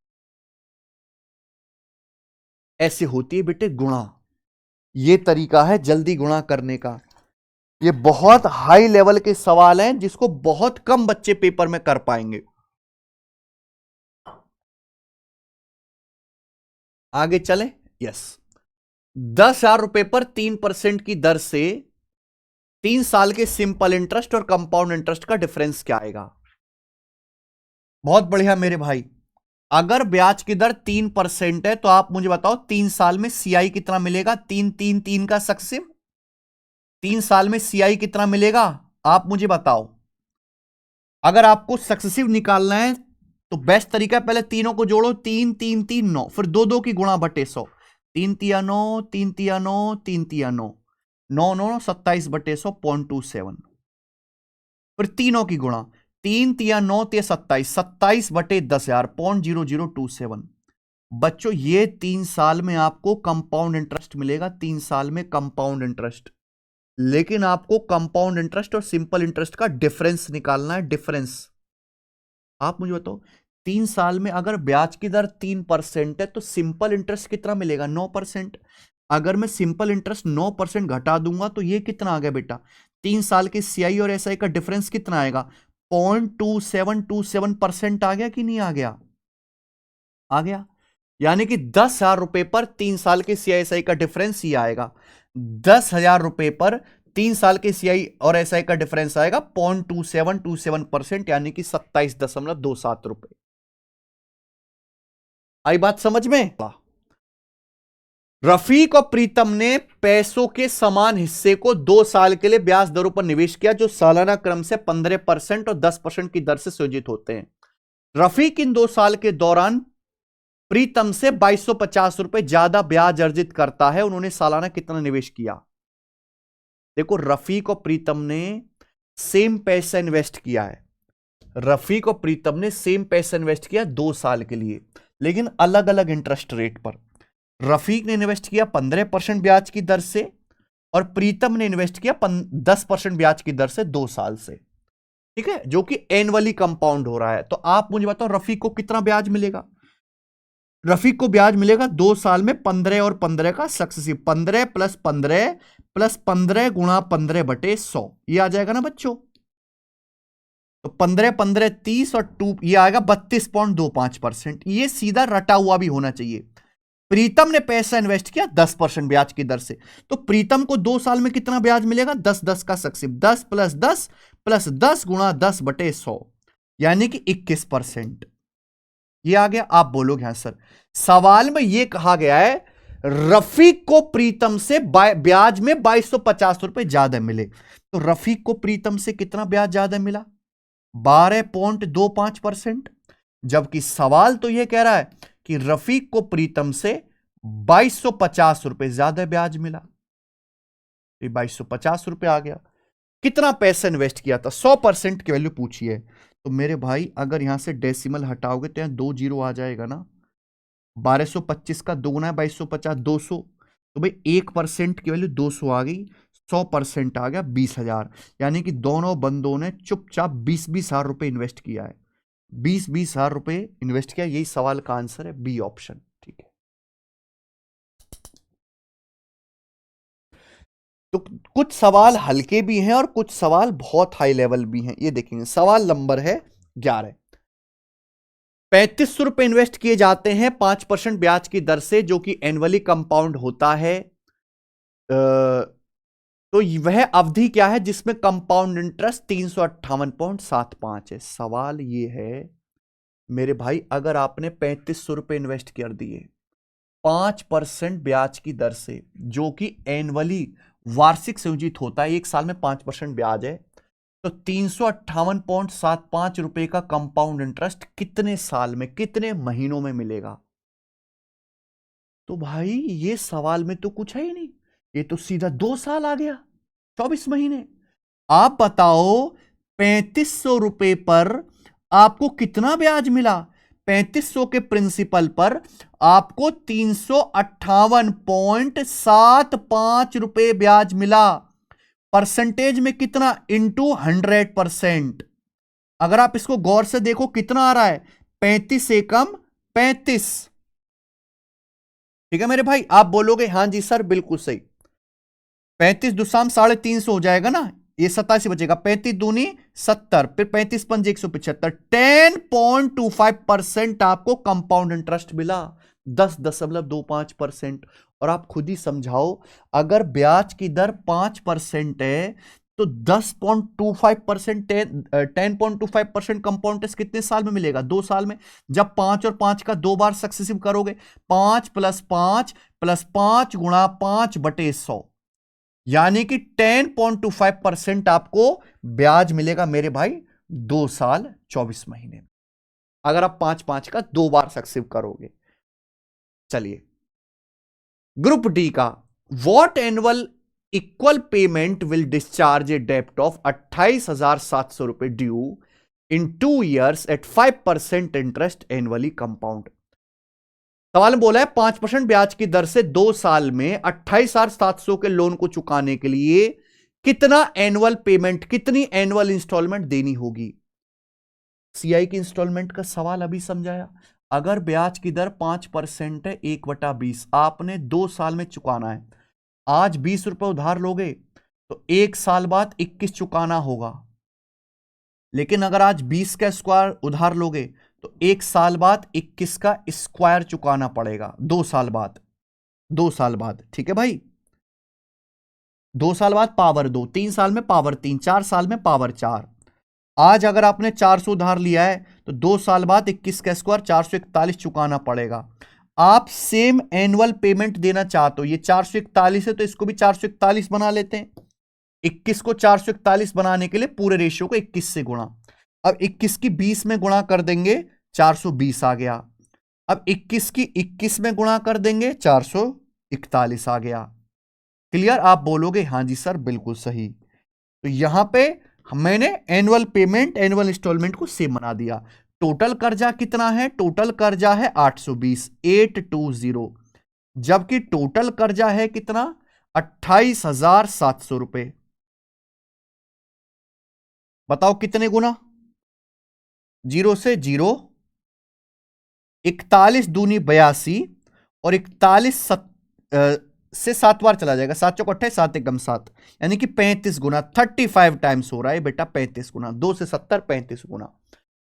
ऐसे होती है बेटे गुणा, ये तरीका है जल्दी गुणा करने का। ये बहुत हाई लेवल के सवाल हैं जिसको बहुत कम बच्चे पेपर में कर पाएंगे। आगे चले, यस। 10,000 रुपए पर 3% की दर से 3 साल के सिंपल इंटरेस्ट और कंपाउंड इंटरेस्ट का डिफरेंस क्या आएगा? बहुत बढ़िया मेरे भाई। अगर ब्याज की दर 3% है तो आप मुझे बताओ 3 साल में सीआई कितना मिलेगा? 3 का सक्सेसिव, 3 साल में सीआई कितना मिलेगा आप मुझे बताओ। अगर आपको सक्सेसिव निकालना है तो बेस्ट तरीका है, पहले तीनों को जोड़ो, 3 3 3 9, फिर 2 2 की गुणा बटे 100, 3 तिया 9, 3 तिया 9, 3 तिया 9, 9 9 27/100 0.27, फिर तीनों की गुणा, 3 तिया 9 तिया 27, 27/10,000 0.0027। बच्चों ये 3 साल में आपको कंपाउंड इंटरेस्ट मिलेगा, 3 साल में कंपाउंड इंटरेस्ट। लेकिन आपको कंपाउंड इंटरेस्ट और सिंपल इंटरेस्ट का डिफरेंस निकालना है, डिफरेंस। आप मुझे बताओ 3 साल में अगर ब्याज की दर 3% है तो सिंपल इंटरेस्ट कितना मिलेगा? 9%। अगर मैं सिंपल इंटरेस्ट 9% घटा दूंगा तो ये कितना आ गया बेटा? 3 साल के सीआई और एसआई का डिफरेंस कितना आएगा? 0.2727% आ गया कि नहीं आ गया? आ गया। यानी कि 10,000 रुपए पर 3 साल के सीआईएसआई का डिफरेंस ही आएगा। 10,000 रुपए पर 3 साल के सीआई और एसआई का डिफरेंस आएगा 0.2727%, यानी कि 27.27 रुपए। आई बात समझ में? रफीक और प्रीतम ने पैसों के समान हिस्से को 2 साल के लिए ब्याज दरों पर निवेश किया जो सालाना क्रम से 15% और 10% की दर से सृजित होते हैं। रफीक इन 2 साल के दौरान प्रीतम से 2250 रुपए ज्यादा ब्याज अर्जित करता है। उन्होंने सालाना कितना निवेश किया? देखो रफीक और प्रीतम ने सेम पैसा इन्वेस्ट किया है, रफीक और प्रीतम ने सेम पैसा इन्वेस्ट किया 2 साल के लिए, लेकिन अलग अलग इंटरेस्ट रेट पर। रफीक ने इन्वेस्ट किया 15% ब्याज की दर से और प्रीतम ने इन्वेस्ट किया 10% ब्याज की दर से 2 साल से, ठीक है, जो कि एनुअली कंपाउंड हो रहा है। तो आप मुझे बताओ रफीक को कितना ब्याज मिलेगा? रफीक को ब्याज मिलेगा 2 साल में 15 और 15 का सक्सेसिव, 15 प्लस 15 प्लस 15 गुणा 15/100, ये आ जाएगा ना बच्चों। तो 15 15 30 और 2 ये आएगा 32.25%। ये सीधा रटा हुआ भी होना चाहिए। प्रीतम ने पैसा इन्वेस्ट किया 10% ब्याज की दर से, तो प्रीतम को 2 साल में कितना ब्याज मिलेगा? 10 10 का सक्सेसिव, 10 प्लस 10 प्लस 10 गुणा 10/100, यानी कि 21%। ये आ गया। आप बोलोगे हाँ सर, सवाल में ये कहा गया है रफीक को प्रीतम से ब्याज में 2250 रुपए ज्यादा मिले, तो रफीक को प्रीतम से कितना ब्याज ज्यादा मिला? 12.25%। जबकि सवाल तो यह कह रहा है कि रफीक को प्रीतम से 2250 रुपए ज्यादा ब्याज मिला। 2250 रुपए आ गया। कितना पैसा इन्वेस्ट किया था? 100% की वैल्यू पूछी है। तो मेरे भाई अगर यहां से डेसिमल हटाओगे तो यहां 2 जीरो आ जाएगा ना। 1225 का 2 गुना है 2250, 200। तो भाई 1% की वैल्यू 200 आ गई, 100% आ गया 20,000। यानी कि दोनों बंदों ने चुपचाप 20,000 रुपए इन्वेस्ट किया है। 20,000 रुपए इन्वेस्ट किया। यही सवाल का आंसर है, बी ऑप्शन। ठीक है, तो कुछ सवाल हल्के भी हैं और कुछ सवाल बहुत हाई लेवल भी हैं। ये देखेंगे, सवाल नंबर है 11। 3500 रुपए इन्वेस्ट किए जाते हैं 5% ब्याज की दर से, जो कि एनुअली कंपाउंड होता है। तो वह अवधि क्या है जिसमें कंपाउंड इंटरेस्ट 358.75 है? सवाल ये है मेरे भाई, अगर आपने 3500 रुपए इन्वेस्ट कर दिए 5% ब्याज की दर से, जो कि एनुअली वार्षिक संयोजित होता है, एक साल में 5% ब्याज है, तो 358.75 रुपए का कंपाउंड इंटरेस्ट कितने साल में, कितने महीनों में मिलेगा? तो भाई ये सवाल में तो कुछ है ही नहीं, ये तो सीधा 2 साल आ गया, 24 महीने। आप बताओ 3500 रुपए पर आपको कितना ब्याज मिला? 3500 के प्रिंसिपल पर आपको 358.75 रुपए ब्याज मिला। परसेंटेज में कितना? इंटू 100%। अगर आप इसको गौर से देखो कितना आ रहा है, 35 एकम 35। ठीक है मेरे भाई, आप बोलोगे हाँ जी सर बिल्कुल सही। 35 दुसाम 350 हो जाएगा ना, ये 87 बचेगा, 35 दूनी 70, फिर 35 पंजे 175, 10.25% आपको कंपाउंड इंटरेस्ट मिला, 10.25%। और आप खुद ही समझाओ, अगर ब्याज की दर 5% है तो 10.25%, 10.25% कंपाउंड इंटरेस्ट कितने साल में मिलेगा? 2 साल में। जब 5 और 5 का 2 बार सक्सेसिव करोगे, 5 + 5 + 5 गुणा 5/100, यानी कि 10.25% आपको ब्याज मिलेगा मेरे भाई 2 साल 24 महीने में, अगर आप 5 5 का 2 बार सक्सेसिव करोगे। चलिए ग्रुप डी का, what annual equal payment will discharge a डेप्ट ऑफ 28,700 रुपए due in 2 years at 5% interest annually compound. सवाल में बोला है 5% ब्याज की दर से 2 साल में 28,700 के लोन को चुकाने के लिए कितना एनुअल पेमेंट, कितनी एनुअल इंस्टॉलमेंट देनी होगी? सीआई की इंस्टॉलमेंट का सवाल अभी समझाया। अगर ब्याज की दर 5% है, 1/20 आपने 2 साल में चुकाना है। आज 20 रुपए उधार लोगे तो 1 साल बाद 21 चुकाना होगा। लेकिन अगर आज 20 का स्क्वायर उधार लोगे तो 1 साल बाद 21 का स्क्वायर चुकाना पड़ेगा, 2 साल बाद। 2 साल बाद, ठीक है भाई। 2 साल बाद पावर 2, 3 साल में पावर 3, 4 साल में पावर 4। आज अगर आपने 400 उधार लिया है तो 2 साल बाद 21 का स्क्वायर 441 चुकाना पड़ेगा। आप सेम एनुअल पेमेंट देना चाहते हो, ये 441 है तो इसको भी 441 बना लेते हैं। 21 को 441 बनाने के लिए पूरे रेशियो को 21 से गुणा। अब 21 की 20 में गुणा कर देंगे, 420 आ गया। अब 21 की 21 में गुणा कर देंगे, 441 आ गया। क्लियर? आप बोलोगे हाँ जी सर बिल्कुल सही। तो यहां पे मैंने एनुअल पेमेंट, एनुअल इंस्टॉलमेंट को सेम बना दिया। टोटल कर्जा कितना है? टोटल कर्जा है 820, 820, जबकि टोटल कर्जा है कितना? 28,700 रुपए। बताओ कितने गुना? 0 से 0 41 दूनी 82 और 41 से 7 बार चला जाएगा, 7 चौक 28, 7 एकम 7, यानी कि 35 गुना, 35 टाइम्स हो रहा है बेटा, 35 गुना, 2 से 70, 35 गुना।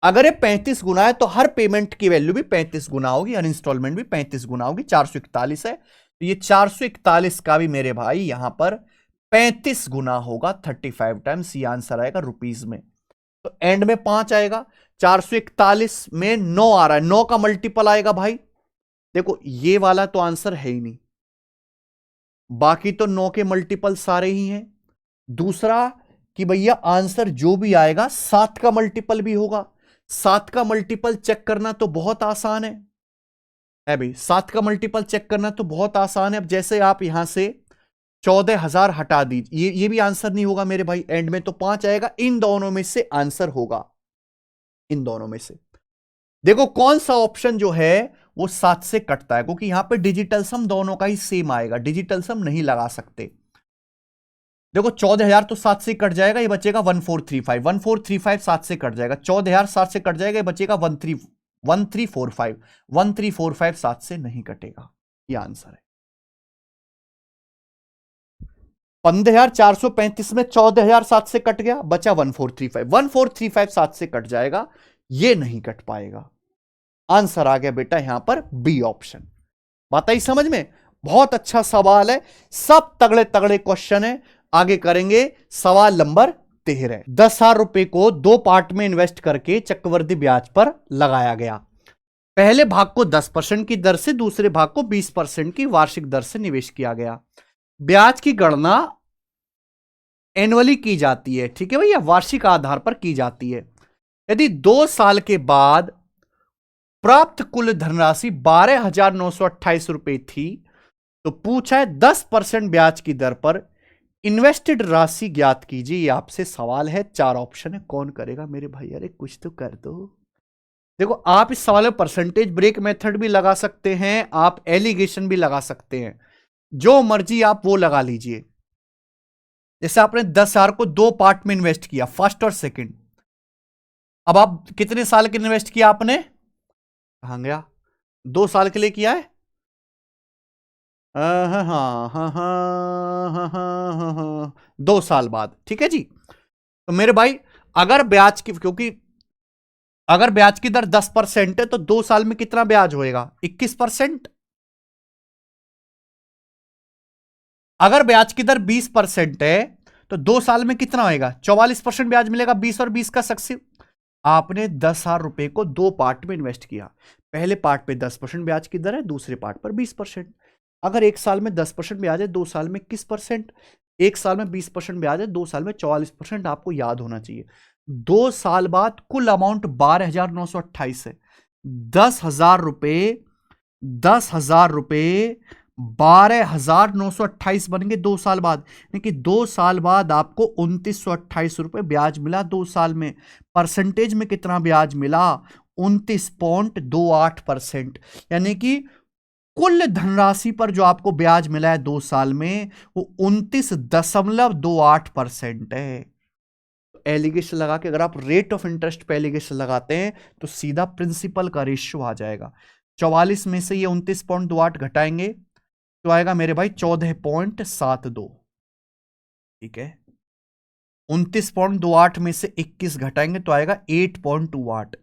अगर ये 35 गुना है तो हर पेमेंट की वैल्यू भी 35 गुना होगी, हर इंस्टॉलमेंट भी 35 गुना होगी। 441 है तो ये 441 का भी मेरे भाई यहां पर 35 गुना होगा, 35 टाइम्स। ये आंसर आएगा रुपीज में। तो एंड में 5 आएगा, 441 में 9 आ रहा है, 9 का मल्टीपल आएगा भाई। देखो ये वाला तो आंसर है ही नहीं, बाकी तो 9 के मल्टीपल सारे ही हैं। दूसरा कि भैया आंसर जो भी आएगा 7 का मल्टीपल भी होगा। 7 का मल्टीपल चेक करना तो बहुत आसान है भाई, 7 का मल्टीपल चेक करना तो बहुत आसान है। अब जैसे आप यहां से 14,000 हटा दीजिए, ये भी आंसर नहीं होगा मेरे भाई, एंड में तो 5 आएगा। इन दोनों में से आंसर होगा, इन दोनों में से देखो कौन सा ऑप्शन जो है वो 7 से कटता है, क्योंकि यहां पे डिजिटल सम दोनों का ही सेम आएगा, डिजिटल सम नहीं लगा सकते। देखो 14,000 तो 7 से कट जाएगा, ये बचेगा 1435, 1435 7 से कट जाएगा, 14,000 7 से कट जाएगा, ये बचेगा 1345, 1345 7 से नहीं कटेगा, ये आंसर है। 15,435 में 14,000 7 से कट गया, बचा 1435, 1435 7 से कट जाएगा, ये नहीं कट पाएगा। आंसर आ गया बेटा यहां पर बी ऑप्शन। बात आई समझ में? बहुत अच्छा सवाल है, सब तगड़े तगड़े क्वेश्चन है। आगे करेंगे सवाल नंबर 13। 10,000 रुपए को 2 पार्ट में इन्वेस्ट करके चक्रवृद्धि ब्याज पर लगाया गया। पहले भाग को 10% की दर से, दूसरे भाग को 20% की वार्षिक दर से निवेश किया गया। ब्याज की गणना एनुअली की जाती है, ठीक है भैया, वार्षिक आधार पर की जाती है। यदि 2 साल के बाद प्राप्त कुल धनराशि 12,928 रुपए थी तो पूछा है 10% ब्याज की दर पर इन्वेस्टेड राशि ज्ञात कीजिए। ये आपसे सवाल है, 4 ऑप्शन है, कौन करेगा मेरे भाई? अरे कुछ तो कर दो। देखो आप इस सवाल में परसेंटेज ब्रेक मेथड भी लगा सकते हैं, आप एलिगेशन भी लगा सकते हैं, जो मर्जी आप वो लगा लीजिए। जैसे आपने 10,000 को 2 पार्ट में इन्वेस्ट किया, फर्स्ट और सेकंड। अब आप कितने साल के इन्वेस्ट किया आपने? कहां गया? 2 साल के लिए किया है। हाँ हाँ हाँ हाँ हाँ हाँ हाँ, 2 साल बाद, ठीक है जी। तो मेरे भाई अगर ब्याज की, क्योंकि अगर ब्याज की दर 10% है तो 2 साल में कितना ब्याज होएगा? 21%। अगर ब्याज की दर 20% है तो 2 साल में कितना होएगा? 44% ब्याज मिलेगा, 20 और 20 का सक्सेसिव। आपने 10,000 रुपए को 2 पार्ट में इन्वेस्ट किया, पहले पार्ट पे 10% ब्याज की दर है, दूसरे पार्ट पर 20%। अगर 1 साल में 10% ब्याज है, 2 साल में 21%, 1 साल में 20% ब्याज है, 2 साल में 44%, आपको याद होना चाहिए। 2 साल बाद कुल अमाउंट 12,928 है। 10,000 रुपए, 10,000 रुपए 12,928 बन गए 2 साल बाद, यानी कि 2 साल बाद आपको 2,928 रुपए ब्याज मिला 2 साल में। परसेंटेज में कितना ब्याज मिला? 29.28%, यानी कि कुल धनराशि पर जो आपको ब्याज मिला है 2 साल में वो 29.28% है। एलिगेशन लगा के अगर आप रेट ऑफ इंटरेस्ट पे एलिगेशन लगाते हैं तो सीधा प्रिंसिपल का रेशियो आ जाएगा। 44 में से ये 29.28 घटाएंगे तो आएगा मेरे भाई 14.72, ठीक है। 29.28 में से 21 घटाएंगे तो आएगा 8.28।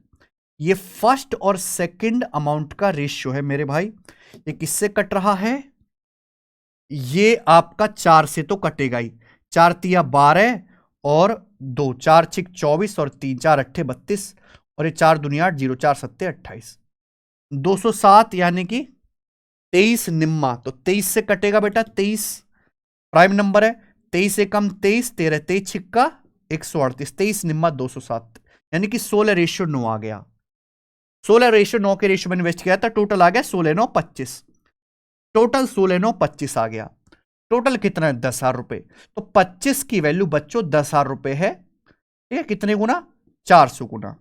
ये फर्स्ट और सेकंड अमाउंट का रेशियो है मेरे भाई। ये किससे कट रहा है? ये आपका 4 से तो कटेगा ही, 4 तिया 12 और 2, 4 छिक 24 और 3 4 अट्ठे 32 और ये 4 दुनिया 8, 0 4 सत्ते 28, 207 यानी कि 23 निम्मा, तो 23 से कटेगा बेटा, 23 प्राइम नंबर है, 23 एकम 23, 13 23 छिक्का 138, 23 निम्मा 207, यानी कि 16:9 आ गया। 16:9 के रेशियो में इन्वेस्ट किया था, टोटल आ गया 16,9 25, टोटल 16,9 25 आ गया। टोटल कितना है? 10,000 रुपए। तो 25 की वैल्यू बच्चों 10,000 रुपए है, ठीक है। कितने गुना? 400 गुना।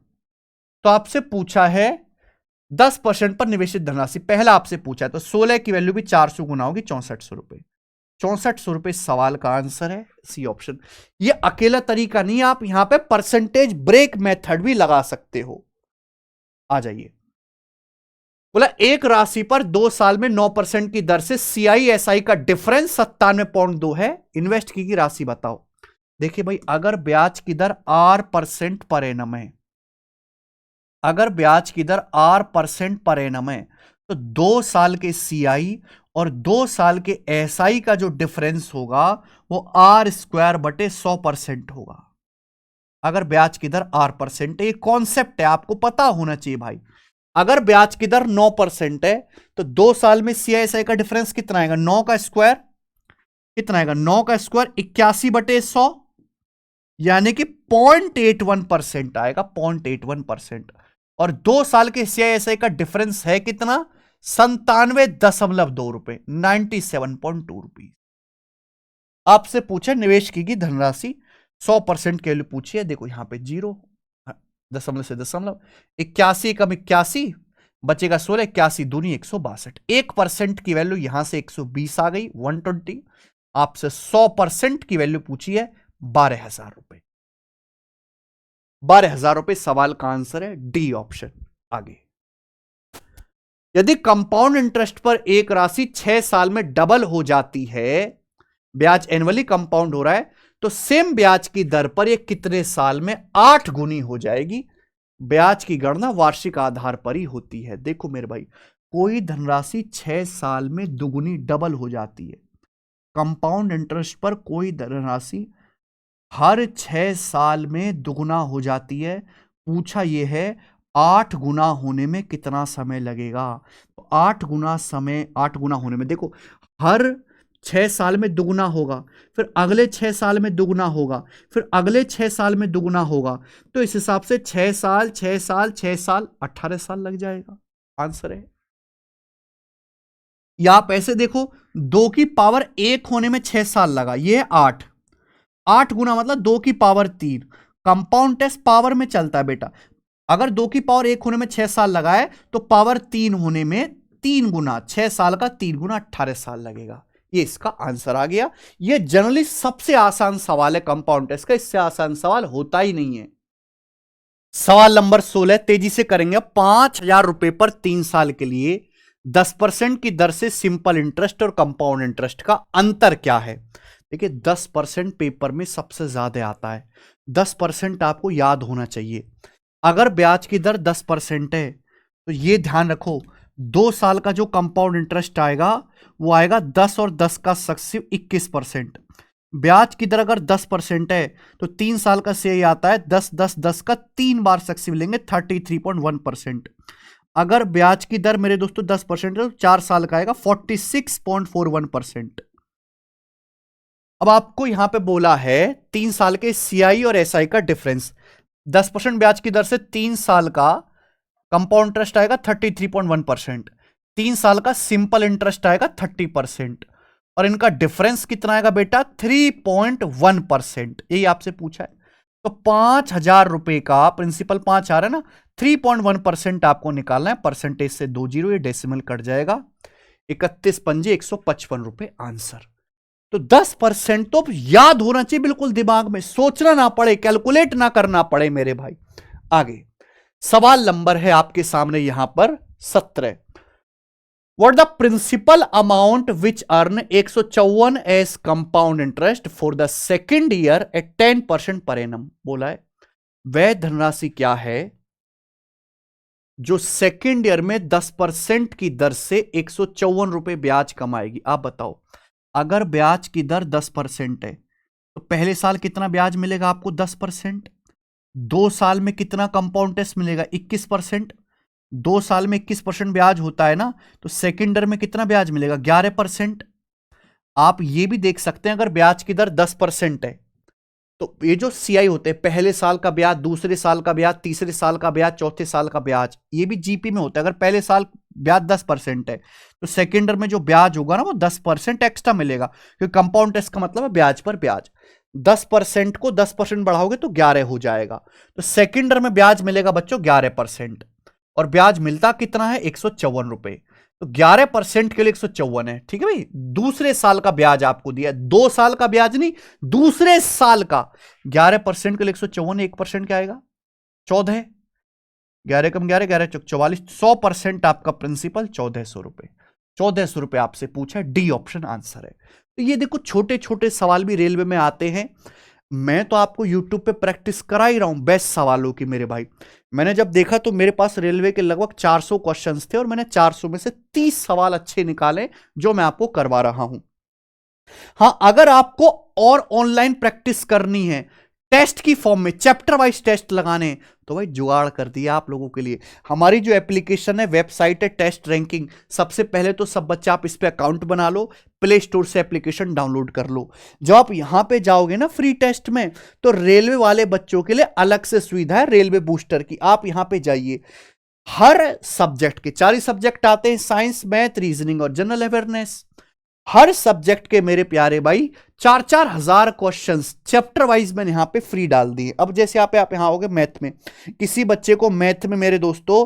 तो आपसे पूछा है 10% पर निवेशित धनराशि, पहला आपसे पूछा है तो 16 की वैल्यू भी 400 गुना होगी, 6400 रुपए। 6400 रुपए सवाल का आंसर है, सी ऑप्शन। ये अकेला तरीका नहीं, आप यहां पे परसेंटेज ब्रेक मेथड भी लगा सकते हो। आ जाइए बोला एक राशि पर 2 साल में 9% की दर से CISI का डिफरेंस 97.2 है, इन्वेस्ट की राशि बताओ। देखिए भाई, अगर ब्याज की दर R% पर एनम है, अगर ब्याज की दर R% पर एनम है, तो 2 साल के CI और 2 साल के SI का जो डिफरेंस होगा वो R²/100% होगा। अगर ब्याज की दर R% है, ये कॉन्सेप्ट है, आपको पता होना चाहिए भाई। अगर ब्याज की दर 9% है तो 2 साल में CISI का डिफरेंस कितना आएगा? 9 का स्क्वायर कितना आएगा? 9 का स्क्वायर 81/100, यानी कि 0.81% आएगा, 0.81%। और 2 साल के CISI का डिफरेंस है कितना? 97.2 रुपए, 97.2 रुपीज। आपसे पूछा निवेश की धनराशि 100% के लिए पूछी है, देखो यहां पे 0, दशमलव से दशमलव, 81 कम 81 बचेगा 16, 81 दूनी 162, 1% की वैल्यू यहां से 120 आ गई, 120। आपसे 100% की वैल्यू पूछी है 12,000 रुपए, 12,000 रुपए सवाल का आंसर है डी ऑप्शन। आगे, यदि कंपाउंड इंटरेस्ट पर एक राशि 6 साल में डबल हो जाती है, ब्याज एनुअली कंपाउंड हो रहा है, तो सेम ब्याज की दर पर यह कितने साल में 8 गुनी हो जाएगी? ब्याज की गणना वार्षिक आधार पर ही होती है। देखो मेरे भाई, कोई धनराशि 6 साल में दुगुनी डबल हो जाती है। कंपाउंड इंटरेस्ट पर कोई धनराशि हर 6 साल में दुगुना हो जाती है। पूछा यह है 8 गुना होने में कितना समय लगेगा? तो 8 गुना होने में, देखो हर 6 साल में दुगुना होगा, फिर अगले 6 साल में दुगुना होगा, फिर अगले 6 साल में दुगुना होगा, तो इस हिसाब से 6 साल 6 साल 6 साल 18 साल लग जाएगा। आंसर है। या आप ऐसे देखो, 2 की पावर 1 होने में 6 साल लगा, ये 8, 8 गुना मतलब 2 की पावर 3। कंपाउंड टेस्ट पावर में चलता है बेटा, अगर 2 की पावर 1 होने में 6 साल लगा है तो पावर 3 होने में 3 गुना, 6 साल का 3 गुना 18 साल लगेगा। ये इसका आंसर आ गया। ये जनरली सबसे आसान सवाल है कंपाउंड टेस्ट का, इससे आसान सवाल होता ही नहीं है। सवाल नंबर 16 तेजी से करेंगे। 5,000 रुपए पर 3 साल के लिए 10% की दर से सिंपल इंटरेस्ट और कंपाउंड इंटरेस्ट का अंतर क्या है? देखिए 10% पेपर में सबसे ज्यादा आता है, 10% आपको याद होना चाहिए। अगर ब्याज की दर 10% है तो यह ध्यान रखो, 2 साल का जो कंपाउंड इंटरेस्ट आएगा वो आएगा 10 और 10 का सक्सेसिव 21%। ब्याज की दर अगर 10% है तो 3 साल का CI आता है 10 10 10 का 3 बार सक्सेसिव लेंगे 33.1%। अगर ब्याज की दर मेरे दोस्तों 10% है तो 4 साल का आएगा 46.41%। अब आपको यहां पे बोला है 3 साल के CI और SI का डिफरेंस, 10% ब्याज की दर से 3 साल का कंपाउंड इंटरेस्ट आएगा 33.1%, 3 साल का सिंपल इंटरेस्ट आएगा 30%, और इनका डिफरेंस कितना आएगा बेटा? 3.1%। यही आपसे पूछा है। तो 5,000 रुपए का प्रिंसिपल 5 आ रहा है ना, 3.1% आपको निकालना है, परसेंटेज से 2 जीरो, ये डेसिमल कट जाएगा, 31 पंजे 155 रुपए आंसर। तो 10% तो याद होना चाहिए, बिल्कुल दिमाग में, सोचना ना पड़े, कैलकुलेट ना करना पड़े मेरे भाई। आगे सवाल नंबर है आपके सामने यहां पर 17। What the principal amount which earn 154 as compound interest for the second year at 10% per annum? बोला है वह धनराशि क्या है जो सेकेंड ईयर में 10% की दर से 154 रुपए ब्याज कमाएगी। आप बताओ, अगर ब्याज की दर 10% है तो पहले साल कितना ब्याज मिलेगा आपको? 10%। 2 साल में कितना कंपाउंड टेस्ट मिलेगा? 21%। 2 साल में 21% ब्याज होता है ना, तो सेकेंड ईयर में कितना ब्याज मिलेगा? 11%। आप ये भी देख सकते हैं, अगर ब्याज की दर 10% है तो ये जो CI होते हैं, पहले साल का ब्याज, दूसरे साल का ब्याज, तीसरे साल का ब्याज, चौथे साल का ब्याज, ये भी GP में होता है। अगर पहले साल ब्याज 10% है तो सेकेंड ईयर में जो ब्याज होगा ना वो 10% एक्स्ट्रा मिलेगा, क्योंकि कंपाउंड टेस्ट का मतलब है ब्याज पर ब्याज। 10% को 10% बढ़ाओगे तो 11 हो जाएगा, तो सेकेंड ईयर में ब्याज मिलेगा बच्चों 11%, और ब्याज मिलता कितना है? 154 रुपए। तो 11% के लिए 154 है, ठीक है भाई। दूसरे साल का ब्याज आपको दिया, 2 साल का ब्याज नहीं, दूसरे साल का। 11% के लिए 154, 1% क्या आएगा? 14। 11 कम 11, 11 चौक 44, 100% आपका प्रिंसिपल 1400 रुपए। 1400 रुपए आपसे पूछा है, डी ऑप्शन आंसर है। तो ये देखो छोटे छोटे सवाल भी रेलवे में आते हैं। मैं तो आपको यूट्यूब पे प्रैक्टिस करा ही रहा हूं बेस्ट सवालों की मेरे भाई। मैंने जब देखा तो मेरे पास रेलवे के लगभग 400 क्वेश्चंस थे और मैंने 400 में से 30 सवाल अच्छे निकाले जो मैं आपको करवा रहा हूं। हां, अगर आपको और ऑनलाइन प्रैक्टिस करनी है, टेस्ट की फॉर्म में चैप्टर वाइज टेस्ट लगाने, तो भाई जुगाड़ कर दिया आप लोगों के लिए। हमारी जो एप्लीकेशन है, वेबसाइट है टेस्ट रैंकिंग, सबसे पहले तो सब बच्चे आप इस पे अकाउंट बना लो, प्ले स्टोर से एप्लीकेशन डाउनलोड कर लो। जब आप यहां पे जाओगे ना फ्री टेस्ट में, तो रेलवे वाले बच्चों के लिए अलग से सुविधा है रेलवे बूस्टर की। आप यहां पे जाइए, हर सब्जेक्ट के 4 सब्जेक्ट आते हैं, साइंस, मैथ, रीजनिंग और जनरल अवेयरनेस। हर सब्जेक्ट के मेरे प्यारे भाई 4-4 हजार क्वेश्चंस चैप्टर वाइज मैंने यहां पे फ्री डाल दिए। अब जैसे आप यहां आओगे मैथ में, किसी बच्चे को मैथ में मेरे दोस्तों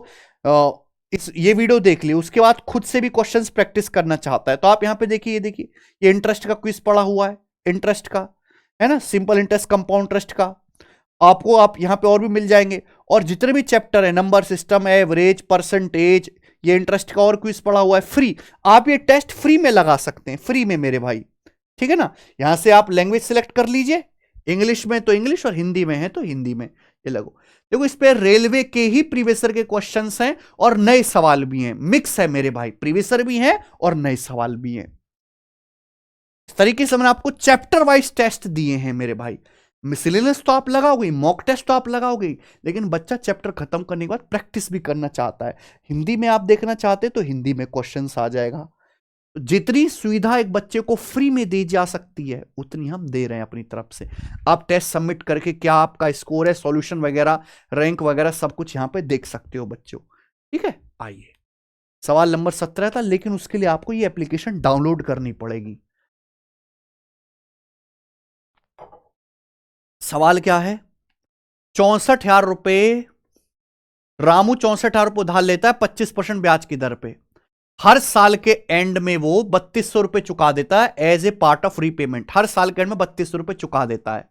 ये वीडियो देख लिया, उसके बाद खुद से भी क्वेश्चंस प्रैक्टिस करना चाहता है, तो आप यहां पे देखिए, ये देखिए, ये इंटरेस्ट का क्विज पड़ा हुआ है, इंटरेस्ट का है ना, सिंपल इंटरेस्ट, कंपाउंड इंटरेस्ट का। आपको आप यहां पे और भी मिल जाएंगे, और जितने भी चैप्टर है, नंबर सिस्टम, एवरेज, परसेंटेज, ये इंटरेस्ट का और क्विज पड़ा हुआ है फ्री। आप ये टेस्ट फ्री में लगा सकते हैं, फ्री में मेरे भाई, ठीक है ना। यहां से आप लैंग्वेज सिलेक्ट कर लीजिए, इंग्लिश में तो इंग्लिश और हिंदी में है तो हिंदी में ये लगो। देखो इस पे रेलवे के ही प्रीवियसर के क्वेश्चंस हैं और नए सवाल भी हैं, मिक्स है मेरे भाई, प्रीवियसर भी हैं और नए सवाल भी हैं। इस तरीके से मैंने आपको चैप्टर वाइज टेस्ट दिए हैं मेरे भाई। मिसलेनियस तो आप लगाओगे, मॉक टेस्ट तो आप लगाओगे, लेकिन बच्चा चैप्टर खत्म करने के बाद प्रैक्टिस भी करना चाहता है, हिंदी में आप देखना चाहते तो हिंदी में क्वेश्चंस आ जाएगा। तो जितनी सुविधा एक बच्चे को फ्री में दी जा सकती है, उतनी हम दे रहे हैं अपनी तरफ से। आप टेस्ट सबमिट करके क्या आपका स्कोर है, सॉल्यूशन वगैरह, रैंक वगैरह सब कुछ यहां पे देख सकते हो बच्चों, ठीक है। आइए, सवाल नंबर 17 था, लेकिन उसके लिए आपको ये एप्लीकेशन डाउनलोड करनी पड़ेगी। सवाल क्या है, 64,000 रुपए रामू 64,000 रुपए उधार लेता है 25% ब्याज की दर पे। हर साल के एंड में वो 3200 रुपए चुका देता है as a part of repayment. हर साल के एंड में 3200 रुपए चुका देता है।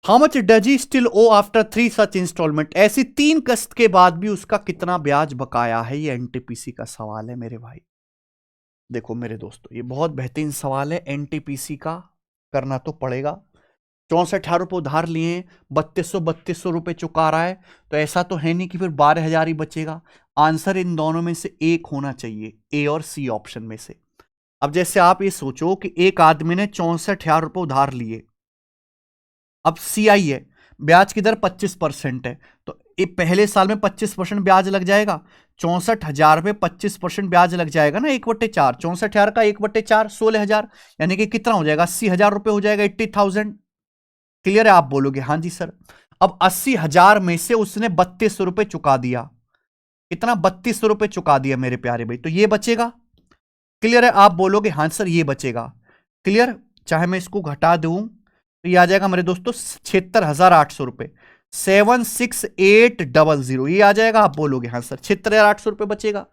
How much does he still owe after 3 such installment. ऐसी 3 किस्त के बाद भी उसका कितना ब्याज बकाया है, ये एनटीपीसी का सवाल है मेरे भाई। देखो मेरे दोस्तों, ये बहुत बेहतरीन सवाल है, एनटीपीसी का करना तो पड़ेगा। 64,000 रुपए उधार लिए, 3200 रुपए चुका रहा है, तो ऐसा तो है नहीं कि फिर 12,000 ही बचेगा। आंसर इन दोनों में से एक होना चाहिए, ए और सी ऑप्शन में से। अब जैसे आप ये सोचो कि एक आदमी ने 64,000 रुपए उधार लिए, अब सीआई है, ब्याज की दर 25% है, तो पहले साल में 25% ब्याज लग जाएगा। 64,000 पे 25% ब्याज लग जाएगा ना, 1/4। 64,000 का 1/4 16,000, यानी कि कितना हो जाएगा, 80,000 रुपए हो जाएगा, 80,000। क्लियर है, आप बोलोगे हाँ जी सर। अब 80,000 में से उसने 3200 रुपए चुका दिया, कितना, 3200 रुपए चुका दिया मेरे प्यारे भाई, तो ये बचेगा। क्लियर है, आप बोलोगे हाँ सर ये बचेगा। क्लियर, चाहे मैं इसको घटा दूं तो ये आ जाएगा मेरे दोस्तों 76,800 रुपए, 76,800 ये आ जाएगा। आप बोलोगे हाँ सर 76,800 रुपए बचेगा।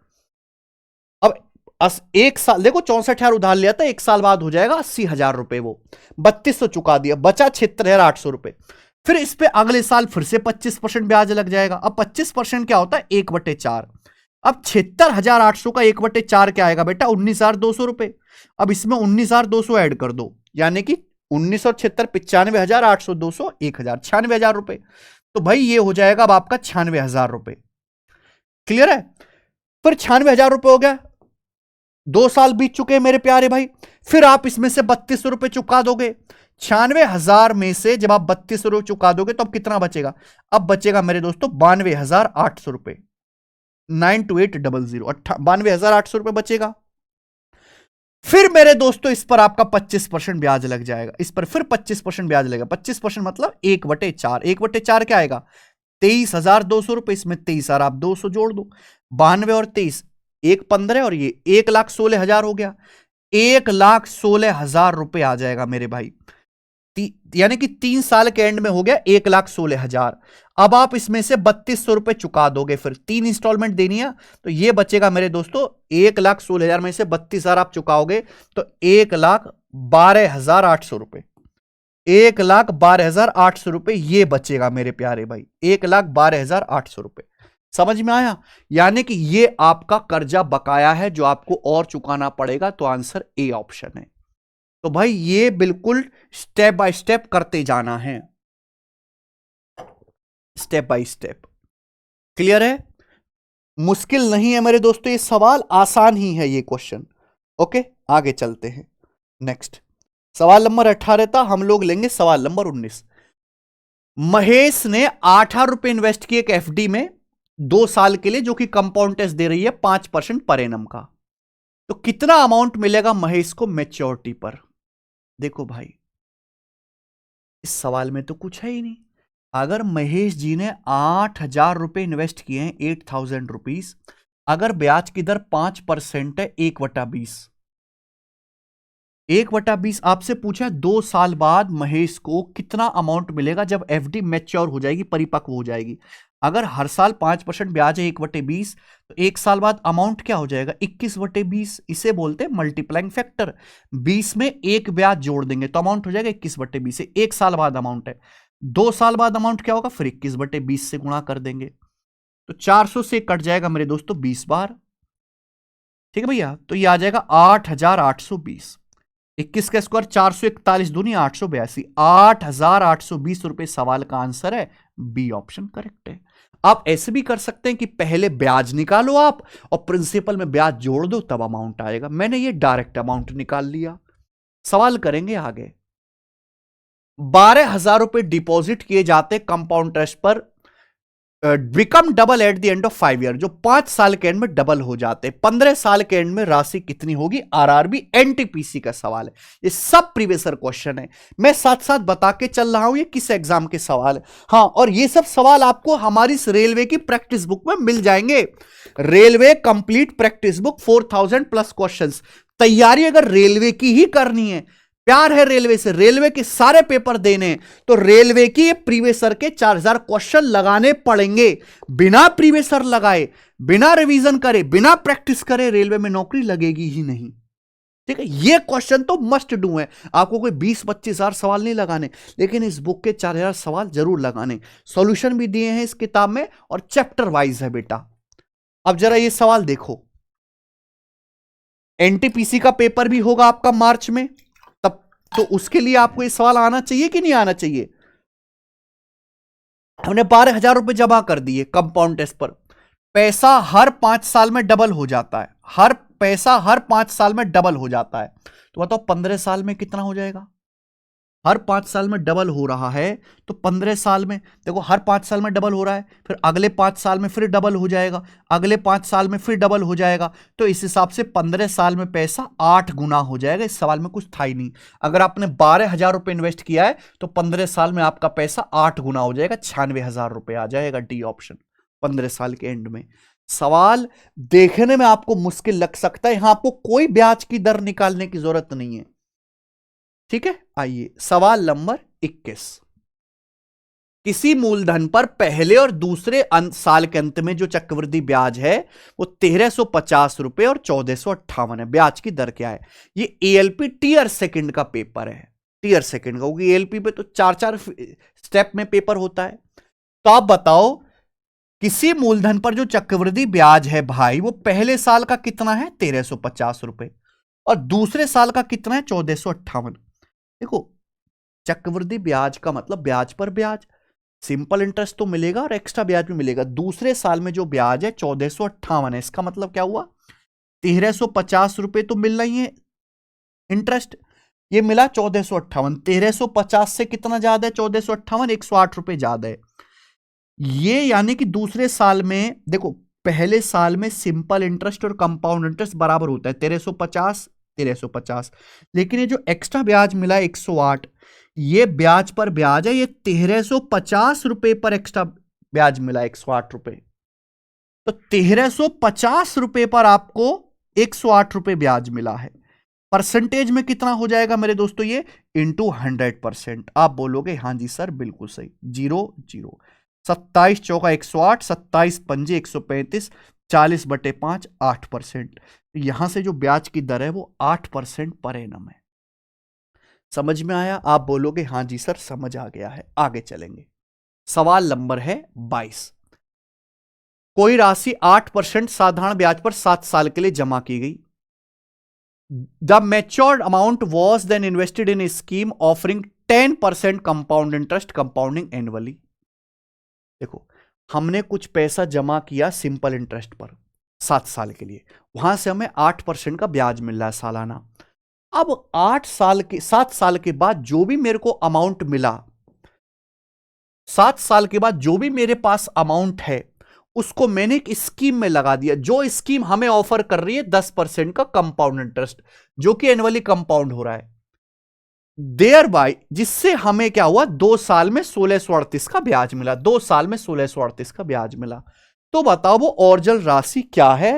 अब एक साल देखो, 64,000 उधार लिया था, एक साल बाद हो जाएगा 80,000 रुपए, वो 3200 चुका दिया, बचा 76,800 रुपए। फिर इस पे अगले साल फिर से 25% ब्याज लग जाएगा। अब 25% क्या होता है, 1/4। अब 76,800 का 1/4 क्या आएगा बेटा, 19,200 रुपए। अब इसमें 19,200 ऐड कर दो, यानी कि 19 और 76 95,800 200 1,000 96,000 रुपए। तो भाई ये हो जाएगा अब आपका 96,000 रुपए। क्लियर है, फिर 96,000 रुपए हो गया, 2 साल बीत चुके हैं मेरे प्यारे भाई। फिर आप इसमें से 3200 रुपए चुका दोगे। 96,000 में से जब आप 3200 रुपए चुका दोगे तो अब कितना बचेगा, अब बचेगा मेरे दोस्तों 92,800 रुपए, 92800 92,800 रुपए बचेगा। फिर मेरे दोस्तों इस पर आपका 25% ब्याज लग जाएगा, इस पर फिर 25% ब्याज लगेगा। 25% मतलब 1/4, 1/4 क्या आएगा, 23,200 रुपए। इसमें 23,000 आप 200 जोड़ दो, 92 और 23, 1,15 और ये 1,16,000 हो गया। 1,16,000 रुपए आ जाएगा मेरे भाई, यानी कि 3 साल के एंड में हो गया 1,16,000। अब आप इसमें से 3200 रुपए चुका दोगे, फिर 3 इंस्टॉलमेंट देनी है, तो ये बचेगा मेरे दोस्तों 1,16,000 में से 32,000 आप चुकाओगे तो 1,12,800 रुपए, 1,12,800 रुपए ये बचेगा मेरे प्यारे भाई, 1,12,800 रुपए। समझ में आया? यानी कि ये आपका कर्जा बकाया है जो आपको और चुकाना पड़ेगा, तो आंसर ए ऑप्शन है। तो भाई ये बिल्कुल स्टेप बाय स्टेप करते जाना है, स्टेप बाय स्टेप। क्लियर है? मुश्किल नहीं है मेरे दोस्तों, ये सवाल आसान ही है ये क्वेश्चन। ओके, आगे चलते हैं। नेक्स्ट सवाल नंबर 18 था, हम लोग लेंगे सवाल नंबर 19। महेश ने 8,000 रुपए इन्वेस्ट किए एक एफडी में 2 साल के लिए, जो कि कंपाउंड इंटरेस्ट दे रही है 5% पर एनम का। तो कितना अमाउंट मिलेगा महेश को मैच्योरिटी पर? देखो भाई, इस सवाल में तो कुछ है ही नहीं। अगर महेश जी ने 8,000 रुपए इन्वेस्ट किए हैं, 8,000 रुपीज, अगर ब्याज की दर 5% है, 1/20, 1/20 आपसे पूछा 2 साल बाद महेश को कितना अमाउंट मिलेगा जब एफडी मैच्योर हो जाएगी, परिपक्व हो जाएगी। अगर हर साल 5% ब्याज है 1/20, तो 1 साल बाद अमाउंट क्या हो जाएगा? 21/20। इसे बोलते हैं मल्टीप्लाइंग फैक्टर। 20 में एक ब्याज जोड़ देंगे तो अमाउंट हो जाएगा 21/20। 1 साल बाद अमाउंट है। 2 साल बाद अमाउंट क्या होगा? फिर 21/20 से गुणा कर देंगे, तो 400 से कट जाएगा मेरे दोस्तों 20 बार। ठीक है भैया, तो ये आ जाएगा 8,820। 21 का स्क्वायर 441 दूनी 882, 8,820 रुपए सवाल का आंसर है। बी ऑप्शन करेक्ट है। आप ऐसे भी कर सकते हैं कि पहले ब्याज निकालो आप और प्रिंसिपल में ब्याज जोड़ दो, तब अमाउंट आएगा। मैंने ये डायरेक्ट अमाउंट निकाल लिया। सवाल करेंगे आगे। 12,000 रुपए डिपॉजिट किए जाते कंपाउंड इंटरेस्ट पर, become double eight the end of 5 year, जो 5 साल के एंड में डबल हो जाते। 15 साल के एंड में राशि कितनी होगी? आरआरबी एनटीपीसी का सवाल है। ये सब प्रीवियसर क्वेश्चन है, मैं साथ साथ बता के चल रहा हूं ये किस एग्जाम के सवाल है। हाँ, और ये सब सवाल आपको हमारी इस रेलवे की प्रैक्टिस बुक में मिल जाएंगे। Railway complete practice book, 4,000 plus question. तैयारी अगर रेलवे की ही करनी है, प्यार है रेलवे से, रेलवे के सारे पेपर देने, तो रेलवे की प्रीवियसर के 4,000 क्वेश्चन लगाने पड़ेंगे। बिना प्रीवियसर लगाए, बिना रिवीजन करे, बिना प्रैक्टिस करे रेलवे में नौकरी लगेगी ही नहीं। ठीक है, ये क्वेश्चन तो मस्ट डू है। आपको कोई 20-25 हजार सवाल नहीं लगाने, लेकिन इस बुक के 4,000 सवाल जरूर लगाने। सॉल्यूशन भी दिए हैं इस किताब में और चैप्टर वाइज है बेटा। अब जरा ये सवाल देखो, एनटीपीसी का पेपर भी होगा आपका मार्च में, तो उसके लिए आपको ये सवाल आना चाहिए कि नहीं आना चाहिए? हमने 12,000 रुपए जमा कर दिए कंपाउंड टेस्ट पर, पैसा हर 5 साल में डबल हो जाता है, पैसा हर 5 साल में डबल हो जाता है। तो बताओ 15 साल में कितना हो जाएगा? हर 5 साल में डबल हो रहा है, तो 15 साल में देखो, हर 5 साल में डबल हो रहा है, फिर अगले 5 साल में फिर डबल हो जाएगा, अगले 5 साल में फिर डबल हो जाएगा। तो इस हिसाब से 15 साल में पैसा 8 गुना हो जाएगा। इस सवाल में कुछ था ही नहीं। अगर आपने 12,000 रुपए इन्वेस्ट किया है तो 15 साल में आपका पैसा 8 गुना हो जाएगा, 96,000 रुपए आ जाएगा। डी ऑप्शन 15 साल के एंड में। सवाल देखने में आपको मुश्किल लग सकता है, यहां आपको कोई ब्याज की दर निकालने की जरूरत नहीं है। ठीक है, आइए सवाल नंबर 21। किसी मूलधन पर पहले और दूसरे साल के अंत में जो चक्रवृद्धि ब्याज है वो 1,350 रुपए और 1,458 है। ब्याज की दर क्या है? ये एएलपी टीयर सेकंड का पेपर है, टीयर सेकंड का, क्योंकि एएलपी पे तो 4-4 स्टेप में पेपर होता है। तो आप बताओ, किसी मूलधन पर जो चक्रवृद्धि ब्याज है भाई, वो पहले साल का कितना है? 1,350 रुपए, और दूसरे साल का कितना है? 1,458। देखो, चक्रवृद्धि ब्याज का मतलब ब्याज पर ब्याज, सिंपल इंटरेस्ट तो मिलेगा और एक्स्ट्रा ब्याज भी मिलेगा। दूसरे साल में जो ब्याज है 1,458 है, इसका मतलब क्या हुआ? 1,350 रुपए तो मिल रही है इंटरेस्ट, ये मिला 1,458। 1,350 से कितना ज्यादा है? 1,458, 108 रुपए ज्यादा है ये। यानी कि दूसरे साल में देखो, पहले साल में सिंपल इंटरेस्ट और कंपाउंड इंटरेस्ट बराबर होता है, 1,350 1,350, लेकिन ये जो एक्स्ट्रा ब्याज मिला 108, ये ब्याज पर ब्याज है, ये 1,350 रुपए पर एक्स्ट्रा ब्याज मिला 108 रुपए। तो 1,350 रुपए पर आपको 108 रुपए ब्याज मिला है। परसेंटेज में कितना हो जाएगा मेरे दोस्तों? ये इंटू 100%। आप बोलोगे हाँ जी सर बिल्कुल सही, 0 27 चौका 108, 27 पंजे 135, 40/5 8%। यहां से जो ब्याज की दर है वो 8% पर एनम है। समझ में आया? आप बोलोगे हाँ जी सर समझ आ गया है। आगे चलेंगे, सवाल नंबर है 22। कोई राशि 8% साधारण ब्याज पर 7 साल के लिए जमा की गई। The matured amount was then invested in scheme offering 10% compound interest compounding annually. देखो, हमने कुछ पैसा जमा किया सिंपल इंटरेस्ट पर 7 साल के लिए, वहां से हमें 8% का ब्याज मिल रहा है सालाना। अब 7 साल के बाद जो भी मेरे को अमाउंट मिला, 7 साल के बाद जो भी मेरे पास अमाउंट है, उसको मैंने एक स्कीम में लगा दिया। जो स्कीम हमें ऑफर कर रही है 10% का कंपाउंड इंटरेस्ट, जो कि एनुअली कंपाउंड हो रहा है, देयर बाय, जिससे हमें क्या हुआ, 2 साल में 1638 का ब्याज मिला। 2 साल में 1638 का ब्याज मिला। तो बताओ वो ओरिजिनल राशि क्या है?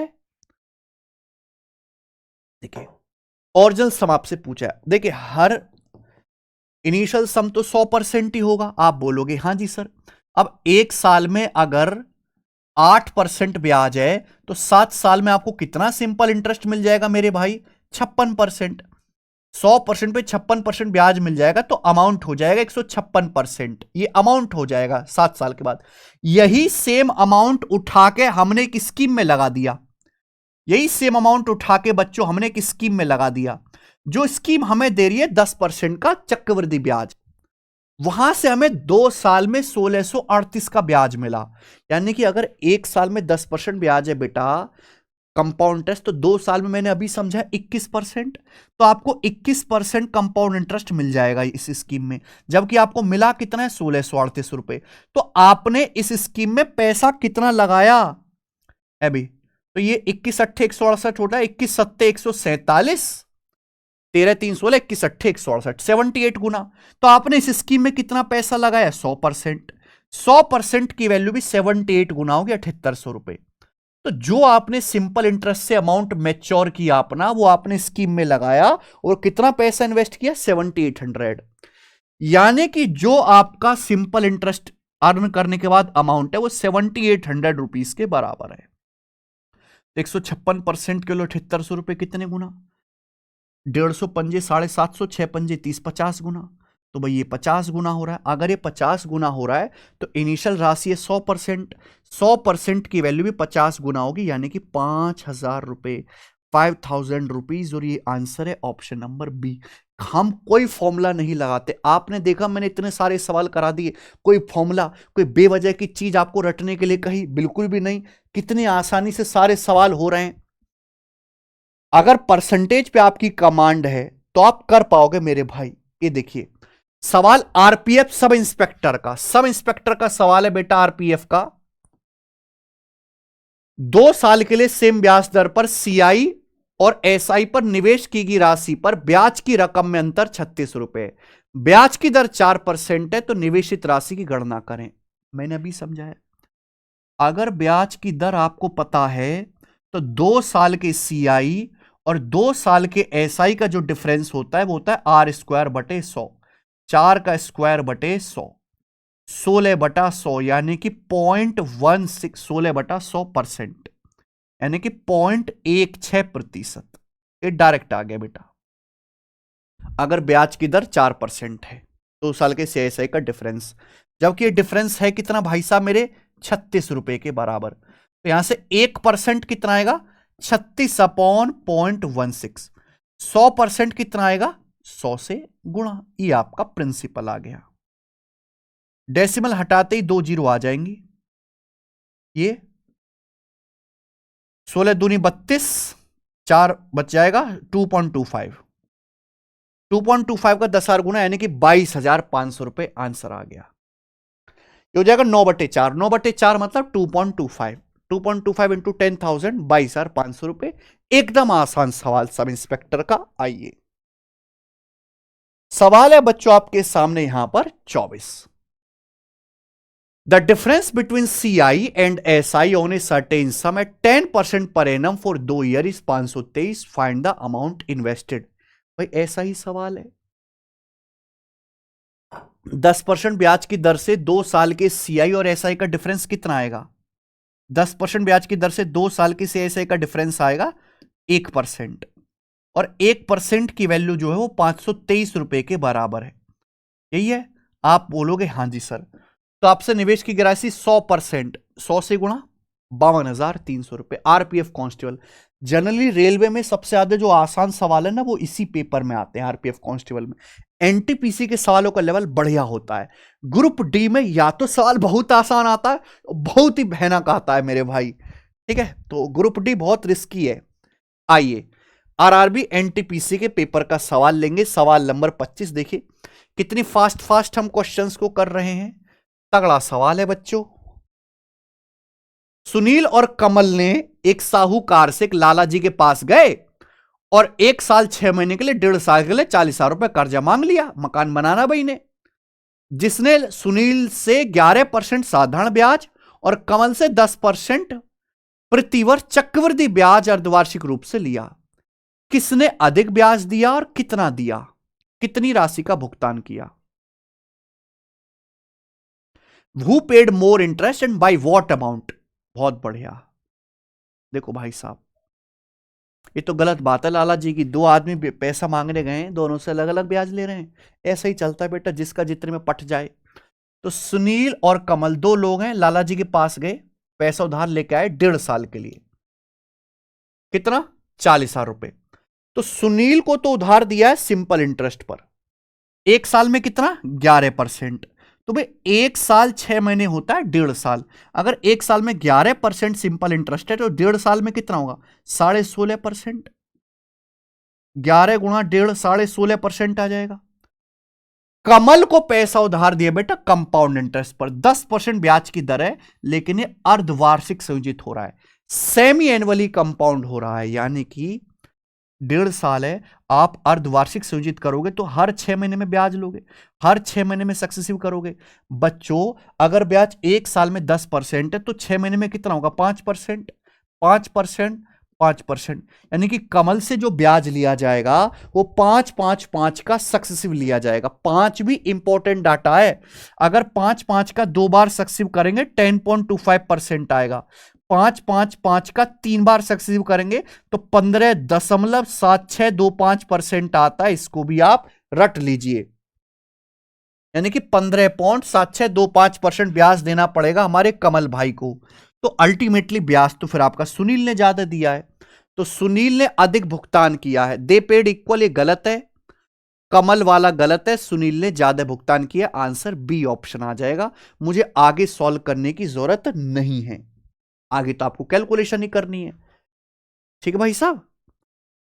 देखिए, ओरिजिनल सम आपसे पूछा है। देखिए, हर इनिशियल सम तो 100% ही होगा। आप बोलोगे हां जी सर। अब 1 साल में अगर 8% ब्याज है तो 7 साल में आपको कितना सिंपल इंटरेस्ट मिल जाएगा मेरे भाई? 56%। 100% पे 56% ब्याज मिल जाएगा तो अमाउंट हो जाएगा 156%। ये अमाउंट हो जाएगा 7 साल के बाद। यही सेम अमाउंट उठा के हमने एक स्कीम में लगा दिया। यही सेम अमाउंट उठा के बच्चों हमने एक स्कीम में लगा दिया, जो स्कीम हमें दे रही है 10% का चक्रवृद्धि ब्याज। वहां से हमें 2 साल में 1638 का ब्याज मिला। यानी कि अगर 1 साल में 10% ब्याज है बेटा कंपाउंड इंटरेस्ट, तो 2 साल में मैंने अभी समझा 21%, तो आपको 21% कंपाउंड इंटरेस्ट मिल जाएगा इस स्कीम में। जबकि आपको मिला कितना है? 1638 रुपए। तो आपने इस स्कीम में पैसा कितना लगाया अभी? तो ये 21 अट्ठे 168 होता है, 21 सत्ते 147, 13 3 16 21 अट्ठे 168, 78 गुना। तो आपने इस स्कीम में कितना पैसा लगाया? 100%। 100% की वैल्यू भी 78 गुना होगी 7800 रुपए। तो जो आपने सिंपल इंटरेस्ट से अमाउंट मैच्योर किया अपना, वो आपने स्कीम में लगाया और कितना पैसा इन्वेस्ट किया? 7800। यानी कि जो आपका सिंपल इंटरेस्ट अर्न करने के बाद अमाउंट है वो 7800 रुपीज के बराबर है। 156% के लिए 7800 रुपए कितने गुना? 150 पंजे 750, 6 पंजे 30, 50 गुना। तो भाई ये 50 गुना हो रहा है। अगर ये 50 गुना हो रहा है तो इनिशियल राशि है 100%। 100% की वैल्यू भी 50 गुना होगी, यानी कि 5000 रुपए, 5000 रुपीज। और ये आंसर है ऑप्शन नंबर बी। हम कोई फॉर्मूला नहीं लगाते। आपने देखा मैंने इतने सारे सवाल करा दिए, कोई फॉर्मूला, कोई बेवजह की चीज आपको रटने के लिए कही? बिल्कुल भी नहीं। कितनी आसानी से सारे सवाल हो रहे हैं। अगर परसेंटेज पे आपकी कमांड है तो आप कर पाओगे मेरे भाई। ये देखिए सवाल आरपीएफ सब इंस्पेक्टर का, सवाल है बेटा आरपीएफ का। 2 साल के लिए सेम ब्याज दर पर सीआई और एसआई पर निवेश की गई राशि पर ब्याज की रकम में अंतर 36 रुपए। ब्याज की दर 4% है तो निवेशित राशि की गणना करें। मैंने अभी समझाया। अगर ब्याज की दर आपको पता है तो 2 साल के सीआई और 2 साल के एसआई का जो डिफरेंस होता है वो होता है आर स्क्वायर बटे 100। 4 का स्क्वायर बटे 100, 16/100, यानी कि 0.16, 16/100%, यानी कि 0.16%। ये डायरेक्ट आ गया बेटा। अगर ब्याज की दर 4% है 2 साल के सीआईएसआई का डिफरेंस, जबकि ये डिफरेंस है कितना भाई साहब मेरे? 36 रुपए के बराबर। तो यहां से 1% कितना आएगा? 36/0.16। 100% कितना आएगा? 100 से गुणा। ये आपका प्रिंसिपल आ गया। डेसिमल हटाते ही 2 जीरो आ जाएंगी। ये 16 दूनी 32, 4 बच जाएगा 2.25। 2.25 का 10,000 गुना, यानी कि 22,500 रुपए आंसर आ गया। ये हो जाएगा 9/4। 9/4 मतलब 2.25। 2.25 इंटू 10,000, 22,500 रुपए। एकदम आसान सवाल सब इंस्पेक्टर का। आइए सवाल है बच्चों आपके सामने यहां पर 24। The difference between CI and SI on a certain sum at 10% per annum for 2 year is 523। Find the amount invested. भाई ऐसा ही सवाल है। 10% ब्याज की दर से 2 साल के सीआई और एसआई का डिफरेंस कितना आएगा? 10% ब्याज की दर से 2 साल के सीआईएसआई का डिफरेंस आएगा 1%, और 1% की वैल्यू जो है वो 523 रुपए के बराबर है। यही है। आप बोलोगे हां जी सर। तो आपसे निवेश की राशि 100%, 100 से गुणा 52,300 रुपए। आरपीएफ कांस्टेबल, जनरली रेलवे में सबसे ज्यादा जो आसान सवाल है ना वो इसी पेपर में आते हैं, आरपीएफ कांस्टेबल में। एनटीपीसी के सवालों का लेवल बढ़िया होता है। ग्रुप डी में या तो सवाल बहुत आसान आता है, बहुत ही भयानक आता है मेरे भाई, ठीक है, तो ग्रुप डी बहुत रिस्की है। आइए आरआरबी एनटीपीसी के पेपर का सवाल लेंगे। सवाल नंबर 25 देखिए कितनी फास्ट हम क्वेश्चंस को कर रहे हैं। तगड़ा सवाल है बच्चों। सुनील और कमल ने एक साहूकार से एक लाला जी के पास गए और 1 साल 6 महीने के लिए 1.5 साल के लिए 40,000 रुपए कर्जा मांग लिया मकान बनाना भाई ने, जिसने सुनील से 11% साधारण ब्याज और कमल से 10% प्रतिवर्ष चक्रवृद्धि ब्याज अर्धवार्षिक रूप से लिया। किसने अधिक ब्याज दिया और कितना दिया, कितनी राशि का भुगतान किया? Who paid more interest and by what amount? बहुत बढ़िया। देखो भाई साहब, ये तो गलत बात है लाला जी की। 2 आदमी पैसा मांगने गए हैं, दोनों से अलग अलग ब्याज ले रहे हैं। ऐसा ही चलता है बेटा, जिसका जितने में पट जाए। तो सुनील और कमल 2 लोग हैं, लाला जी के पास गए, पैसा उधार लेके आए 1.5 साल के लिए। कितना? 40,000 रुपए। तो सुनील को तो उधार दिया है सिंपल इंटरेस्ट पर, 1 साल में कितना? 11%। तो भाई 1 साल 6 महीने होता है 1.5 साल। अगर 1 साल में 11% सिंपल इंटरेस्ट है तो 1.5 साल में कितना होगा? 16.5%। 11 गुणा 1.5 16.5% आ जाएगा। कमल को पैसा उधार दिया बेटा कंपाउंड इंटरेस्ट पर, 10% ब्याज की दर है, लेकिन ये अर्धवार्षिक संयोजित हो रहा है, सेमी एनुअली कंपाउंड हो रहा है, यानी कि 1.5 साल है, आप अर्धवार्षिक संयोजित करोगे तो हर 6 महीने में ब्याज लोगे, हर 6 महीने में सक्सेसिव करोगे। बच्चों अगर ब्याज 1 साल में 10% है तो 6 महीने में कितना होगा? 5%, 5%, 5%, यानी कि कमल से जो ब्याज लिया जाएगा वो 5 5 5 का सक्सेसिव लिया जाएगा। 5 भी इंपॉर्टेंट डाटा है। अगर 5 5 का 2 बार सक्सेसिव करेंगे 10.25% आएगा। 5 5 5 का 3 बार सक्सेसिव करेंगे तो 15.7625% आता है। इसको भी आप रट लीजिए, यानी कि 15.7625% ब्याज देना पड़ेगा हमारे कमल भाई को। तो अल्टीमेटली ब्याज तो फिर आपका सुनील ने ज्यादा दिया है, तो सुनील ने अधिक भुगतान किया है। दे पेड इक्वल, ये गलत है, कमल वाला गलत है, सुनील ने ज्यादा भुगतान किया। आंसर बी ऑप्शन आ जाएगा। मुझे आगे सॉल्व करने की जरूरत नहीं है, आगे तो आपको कैलकुलेशन ही करनी है। ठीक है भाई साहब,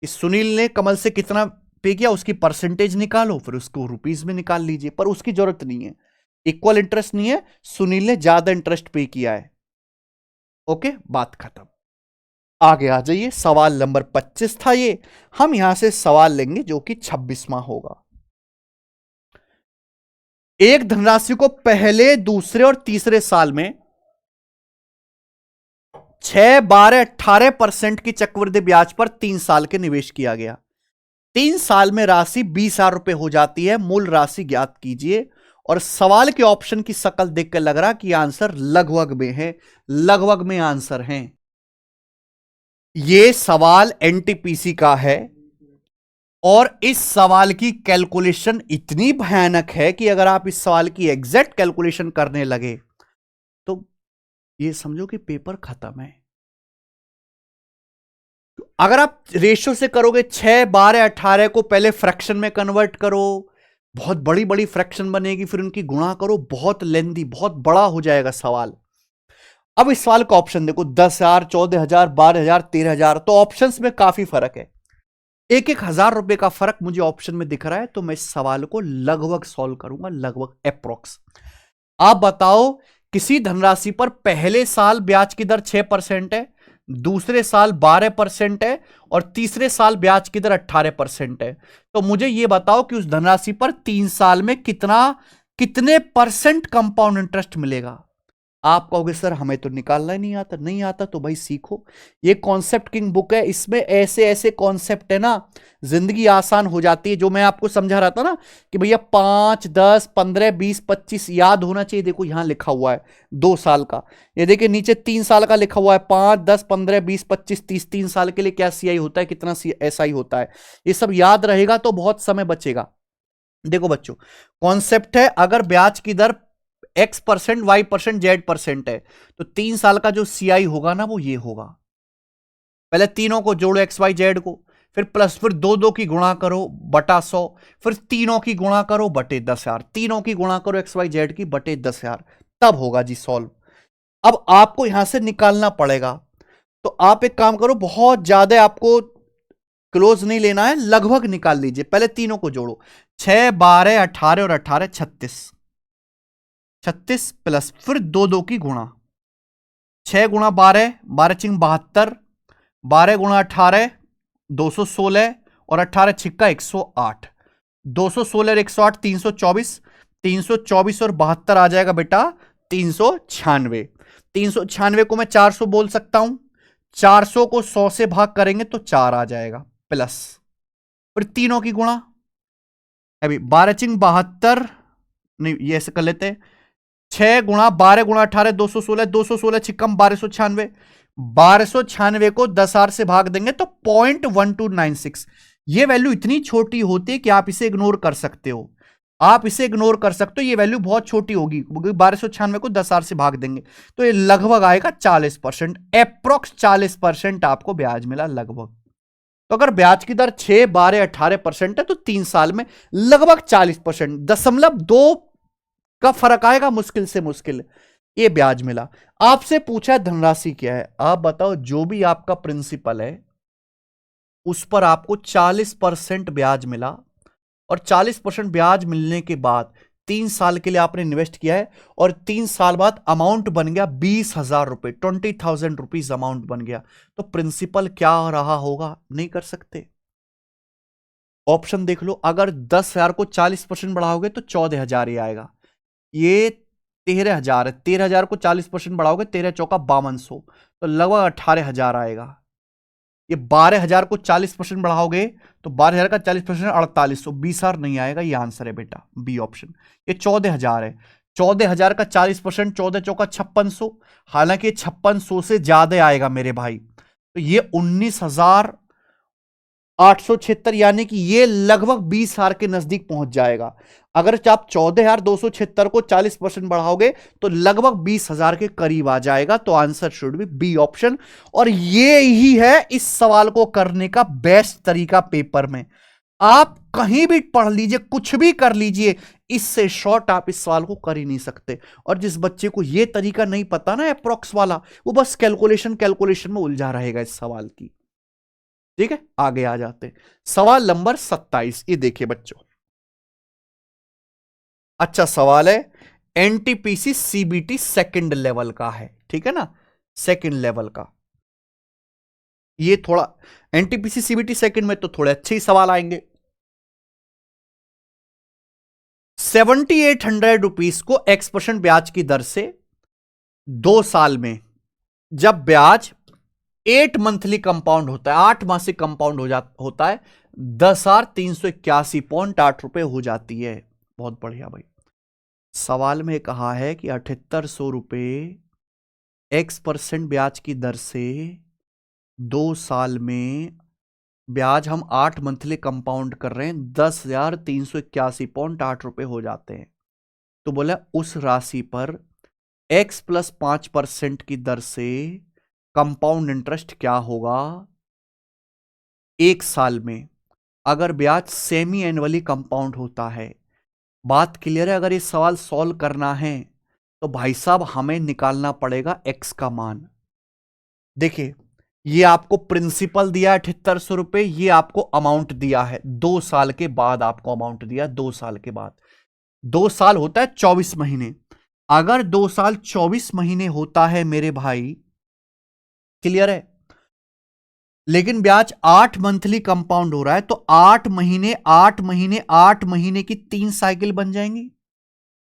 इस सुनील ने कमल से कितना पे किया उसकी परसेंटेज निकालो, फिर उसको रुपीस में निकाल लीजिए, पर उसकी जरूरत नहीं है, इक्वल इंटरेस्ट नहीं है, सुनील ने ज्यादा इंटरेस्ट पे किया है। ओके, बात खत्म। आगे आ जाइए, सवाल नंबर 25 था ये। हम यहां से सवाल लेंगे जो कि 26वां होगा। एक धनराशि को पहले, दूसरे और तीसरे साल में 6, 12, 18% की चक्रवृद्धि ब्याज पर 3 साल के निवेश किया गया। 3 साल में राशि 20,000 रुपए हो जाती है। मूल राशि ज्ञात कीजिए। और सवाल के ऑप्शन की शकल देखकर लग रहा कि आंसर लगभग में है, लगभग में आंसर है। यह सवाल एनटीपीसी का है और इस सवाल की कैलकुलेशन इतनी भयानक है कि अगर आप इस सवाल की एग्जैक्ट कैलकुलेशन करने लगे तो ये समझो कि पेपर खत्म है। अगर आप रेशियो से करोगे 6, 12, 18 को पहले फ्रैक्शन में कन्वर्ट करो, बहुत बड़ी बड़ी फ्रैक्शन बनेगी, फिर उनकी गुणा करो, बहुत लेंदी, बहुत बड़ा हो जाएगा सवाल। अब इस सवाल का ऑप्शन देखो, 10,000, 14,000, 12,000, 13,000, तो ऑप्शंस में काफी फर्क है। 1,000 रुपए का फर्क मुझे ऑप्शन में दिख रहा है, तो मैं इस सवाल को लगभग सॉल्व करूंगा, लगभग अप्रोक्स। आप बताओ, किसी धनराशि पर पहले साल ब्याज की दर 6% है, दूसरे साल 12% है और तीसरे साल ब्याज की दर 18% है, तो मुझे यह बताओ कि उस धनराशि पर 3 साल में कितने परसेंट कंपाउंड इंटरेस्ट मिलेगा। आप कहोगे सर हमें तो निकालना ही नहीं आता। नहीं आता तो भाई सीखो, ये कॉन्सेप्ट किंग बुक है, इसमें ऐसे ऐसे कॉन्सेप्ट है ना, जिंदगी आसान हो जाती है। जो मैं आपको समझा रहा था ना कि भैया 5, 10, 15, 20, 25 याद होना चाहिए। देखो यहां लिखा हुआ है 2 साल का, ये देखिए नीचे 3 साल का लिखा हुआ है, 5, 10, 15, 20, 25, 30। 3 साल के लिए क्या सीआई होता है, कितना एसआई होता है, ये सब याद रहेगा तो बहुत समय बचेगा। देखो बच्चों, कॉन्सेप्ट है, अगर ब्याज की दर X% Y% Z% है, तो 3 साल का जो CI होगा ना वो ये होगा। पहले तीनों को जोड़ो XYZ को, फिर प्लस, फिर दो की गुणा करो बटा 100, फिर तीनों की गुणा करो बटे 10,000, तीनों की गुणा करो XYZ की बटे 10,000, तब होगा जी सॉल्व। अब आपको यहां से निकालना पड़ेगा, तो आप एक काम करो, बहुत ज्यादा आपको क्लोज नहीं लेना है, लगभग निकाल लीजिए। पहले तीनों को जोड़ो, 6, 12, 18 और 18 36, 36 प्लस फिर दो की गुणा, 6 गुणा 12, 12 चिंग 72, 12 गुणा 18 216 और 18 छिक्का 108, 216 और 108 324, 324 और 72 आ जाएगा बेटा 396। 396 को मैं 400 बोल सकता हूं, 400 को 100 से भाग करेंगे तो 4 आ जाएगा, प्लस फिर तीनों की गुणा, अभी 12 चिंग 72, नहीं ये ऐसे कर लेते हैं, 6 गुणा 12 गुणा 18 216, 216 छिक्कम 1296, 1296 को 10,000 से भाग देंगे तो 0.1296। ये वैल्यू इतनी छोटी होती है कि आप इसे इग्नोर कर सकते हो, आप इसे इग्नोर कर सकते हो, ये वैल्यू बहुत छोटी होगी, 1296 को 10,000 से भाग देंगे तो ये लगभग आएगा 40%, अप्रोक्स 40% आपको ब्याज मिला लगभग। तो अगर ब्याज की दर 6, 12, 18% है तो 3 साल में लगभग 40%, 0.2 का फर्क आएगा मुश्किल से मुश्किल, ये ब्याज मिला। आपसे पूछा धनराशि क्या है, आप बताओ, जो भी आपका प्रिंसिपल है उस पर आपको 40% ब्याज मिला, और 40% ब्याज मिलने के बाद 3 साल के लिए आपने इन्वेस्ट किया है, और 3 साल बाद अमाउंट बन गया 20,000 रुपए, 20,000 रुपीज अमाउंट बन गया, तो प्रिंसिपल क्या रहा होगा, नहीं कर सकते। ऑप्शन देख लो, अगर 10,000 को 40% बढ़ाओगे तो 14,000 ही आएगा, ये 13,000 है, 13,000 को 40% बढ़ाओगे 13 चौका 5200, तो लगभग 18,000 आएगा। ये 12,000 को 40% बढ़ाओगे तो 12,000 का 40% 4800, 20,000 नहीं आएगा, ये आंसर है बेटा बी ऑप्शन। ये 14,000 है, 14,000 का 40%, 14 चौका 5600, हालांकि 5600 से ज्यादा आएगा मेरे भाई, तो ये 19,876, यानी कि ये लगभग 20,000 के नजदीक पहुंच जाएगा। अगर आप 14,276 को 40% बढ़ाओगे तो लगभग 20,000 के करीब आ जाएगा, तो answer should be B option. और ये ही है इस सवाल को करने का बेस्ट तरीका पेपर में। आप कहीं भी पढ़ लीजिए, कुछ भी कर लीजिए, इससे शॉर्ट आप इस सवाल को कर ही नहीं सकते। और जिस बच्चे को यह तरीका नहीं पता ना अप्रॉक्स वाला, वो बस कैलकुलेशन में उलझा रहेगा इस सवाल की। ठीक है, आगे आ जाते हैं। सवाल नंबर 27, ये देखिए बच्चों, अच्छा सवाल है, एनटीपीसी सीबीटी सेकंड लेवल का है, ठीक है ना, सेकंड लेवल का। ये थोड़ा एनटीपीसी सीबीटी सेकंड में तो थोड़े अच्छे ही सवाल आएंगे। 7,800 रुपीज को X% ब्याज की दर से 2 साल में, जब ब्याज 8 मंथली कंपाउंड होता है, 8 मासिक कंपाउंड होता है, 10,381.8 रुपए हो जाती है। बहुत बढ़िया भाई, सवाल में कहा है कि 7,800 रुपए X% ब्याज की दर से 2 साल में, ब्याज हम 8 मंथली कंपाउंड कर रहे हैं, 10,381.8 रुपए हो जाते हैं। तो बोला उस राशि पर X + 5% की दर से कंपाउंड इंटरेस्ट क्या होगा 1 साल में, अगर ब्याज सेमी एनुअली कंपाउंड होता है। बात क्लियर है? अगर ये सवाल सॉल्व करना है तो भाई साहब हमें निकालना पड़ेगा X का मान। देखिए, ये आपको प्रिंसिपल दिया है 7,800 रुपए, ये आपको अमाउंट दिया है 2 साल के बाद, आपको अमाउंट दिया 2 साल के बाद। 2 साल होता है 24 महीने, अगर 2 साल 24 महीने होता है मेरे भाई, क्लियर है, लेकिन ब्याज 8 मंथली कंपाउंड हो रहा है, तो 8 महीने 8 महीने 8 महीने की 3 साइकिल बन जाएंगी।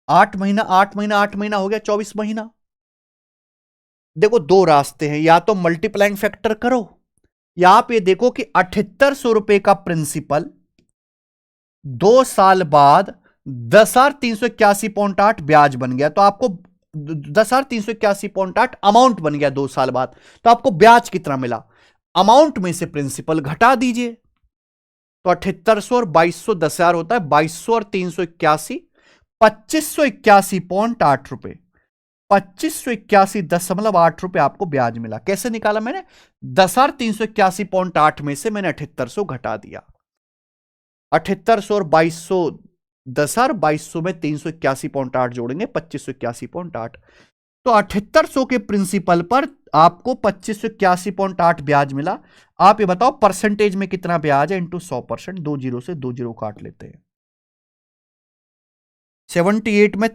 8 महीना 8 महीना 8 महीना हो गया 24 महीना। देखो 2 रास्ते हैं, या तो मल्टीप्लाइंग फैक्टर करो, या आप ये देखो कि 7,800 रुपए का प्रिंसिपल 2 साल बाद 10,381.8 ब्याज बन गया, तो आपको 10,381.8 अमाउंट बन गया 2 साल बाद, तो आपको ब्याज कितना मिला, अमाउंट में से प्रिंसिपल घटा दीजिए, तो 7,800 और 2,200 10,000 होता है, 2,200 और 381 2581.8 रुपए, 2581.8 रुपए आपको ब्याज मिला। कैसे निकाला मैंने? 10,381.8 में से मैंने 7800 घटा दिया। 7800 और 2200, 10,2200 में 381.8 जोड़ेंगे 2581.8, तो 7800 के प्रिंसिपल पर आपको 2581.8 ब्याज मिला। आप ये बताओ परसेंटेज में कितना ब्याज है इंटू 100%, 2 जीरो से 2 जीरो काट लेते हैं। 78 में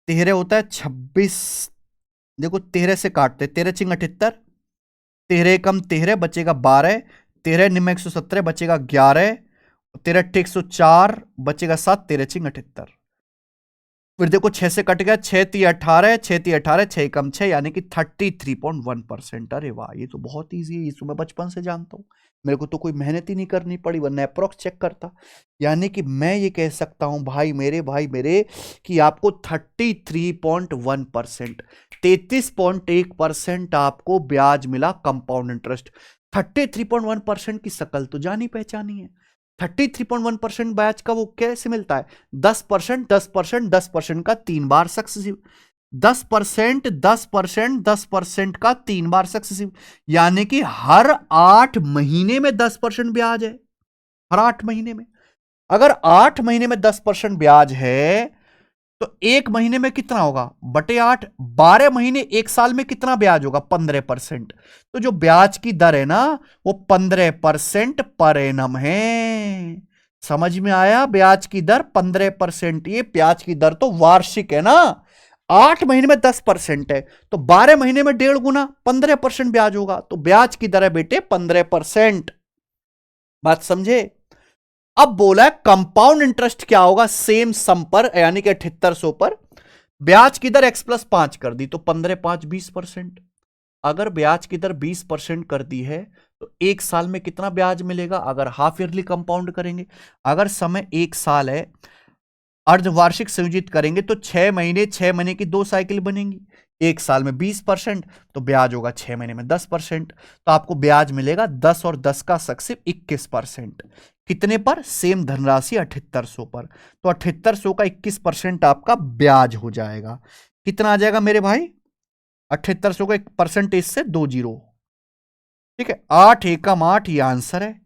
13 होता है 26, देखो 13 से काटते, 13 चिंग 78, 13 कम 13 बचेगा 12, 13 निम्न 117 बचेगा 11, 13 अट्ठे 104 बचेगा 7, 13 चिंग 78। फिर देखो 6 से कट गया, 6 ती 18, 6 ती 18, 6 कम 6 यानी कि 33.1%। अरे वाह, ये तो बहुत ईजी है, ये तो मैं बचपन से जानता हूं, मेरे को तो कोई मेहनत ही नहीं करनी पड़ी, वरना अप्रोक्स चेक करता। यानी कि मैं ये कह सकता हूं भाई मेरे कि आपको 33.1%, 33.1% आपको ब्याज मिला कंपाउंड इंटरेस्ट। 33.1% की शकल तो जानी पहचानी है। 33.1% ब्याज का वो कैसे मिलता है? 10%, 10%, 10% का 3 बार सक्सेसिव, 10%, 10%, 10% का 3 बार सक्सेसिव, यानी कि हर 8 महीने में 10% ब्याज है। हर 8 महीने में, अगर 8 महीने में 10% ब्याज है तो एक महीने में कितना होगा? बटे 8, 12 महीने, एक साल में कितना ब्याज होगा? 15%। तो जो ब्याज की दर है ना वो 15% पर एनम है। समझ में आया? ब्याज की दर 15%। ये ब्याज की दर तो वार्षिक है ना, 8 महीने में 10% है तो 12 महीने में 1.5 गुना 15% ब्याज होगा। तो ब्याज की दर है बेटे 15%। बात समझे? अब बोला है कंपाउंड इंटरेस्ट क्या होगा? सेम सम पर, यानी कि 7800 पर ब्याज की दर x+5 कर दी तो 15 5 20%। अगर ब्याज की दर 20% कर दी है तो एक साल में कितना ब्याज मिलेगा? अगर हाफ ईयरली कंपाउंड करेंगे, अगर समय एक साल है, अर्धवार्षिक संयोजित करेंगे तो 6 महीने, 6 महीने की 2 साइकिल बनेंगी, एक साल में 20%, तो ब्याज होगा 6 महीने में 10%। तो आपको ब्याज मिलेगा 10 और 10 का सक्सेसिव 21%। कितने पर? सेम धनराशि 7800 पर। तो 7800 का 21% आपका ब्याज हो जाएगा। कितना आ जाएगा मेरे भाई? 7800 का 1 परसेंटेज से 2 जीरो, ठीक है, 8 एकम 8, ये आंसर है।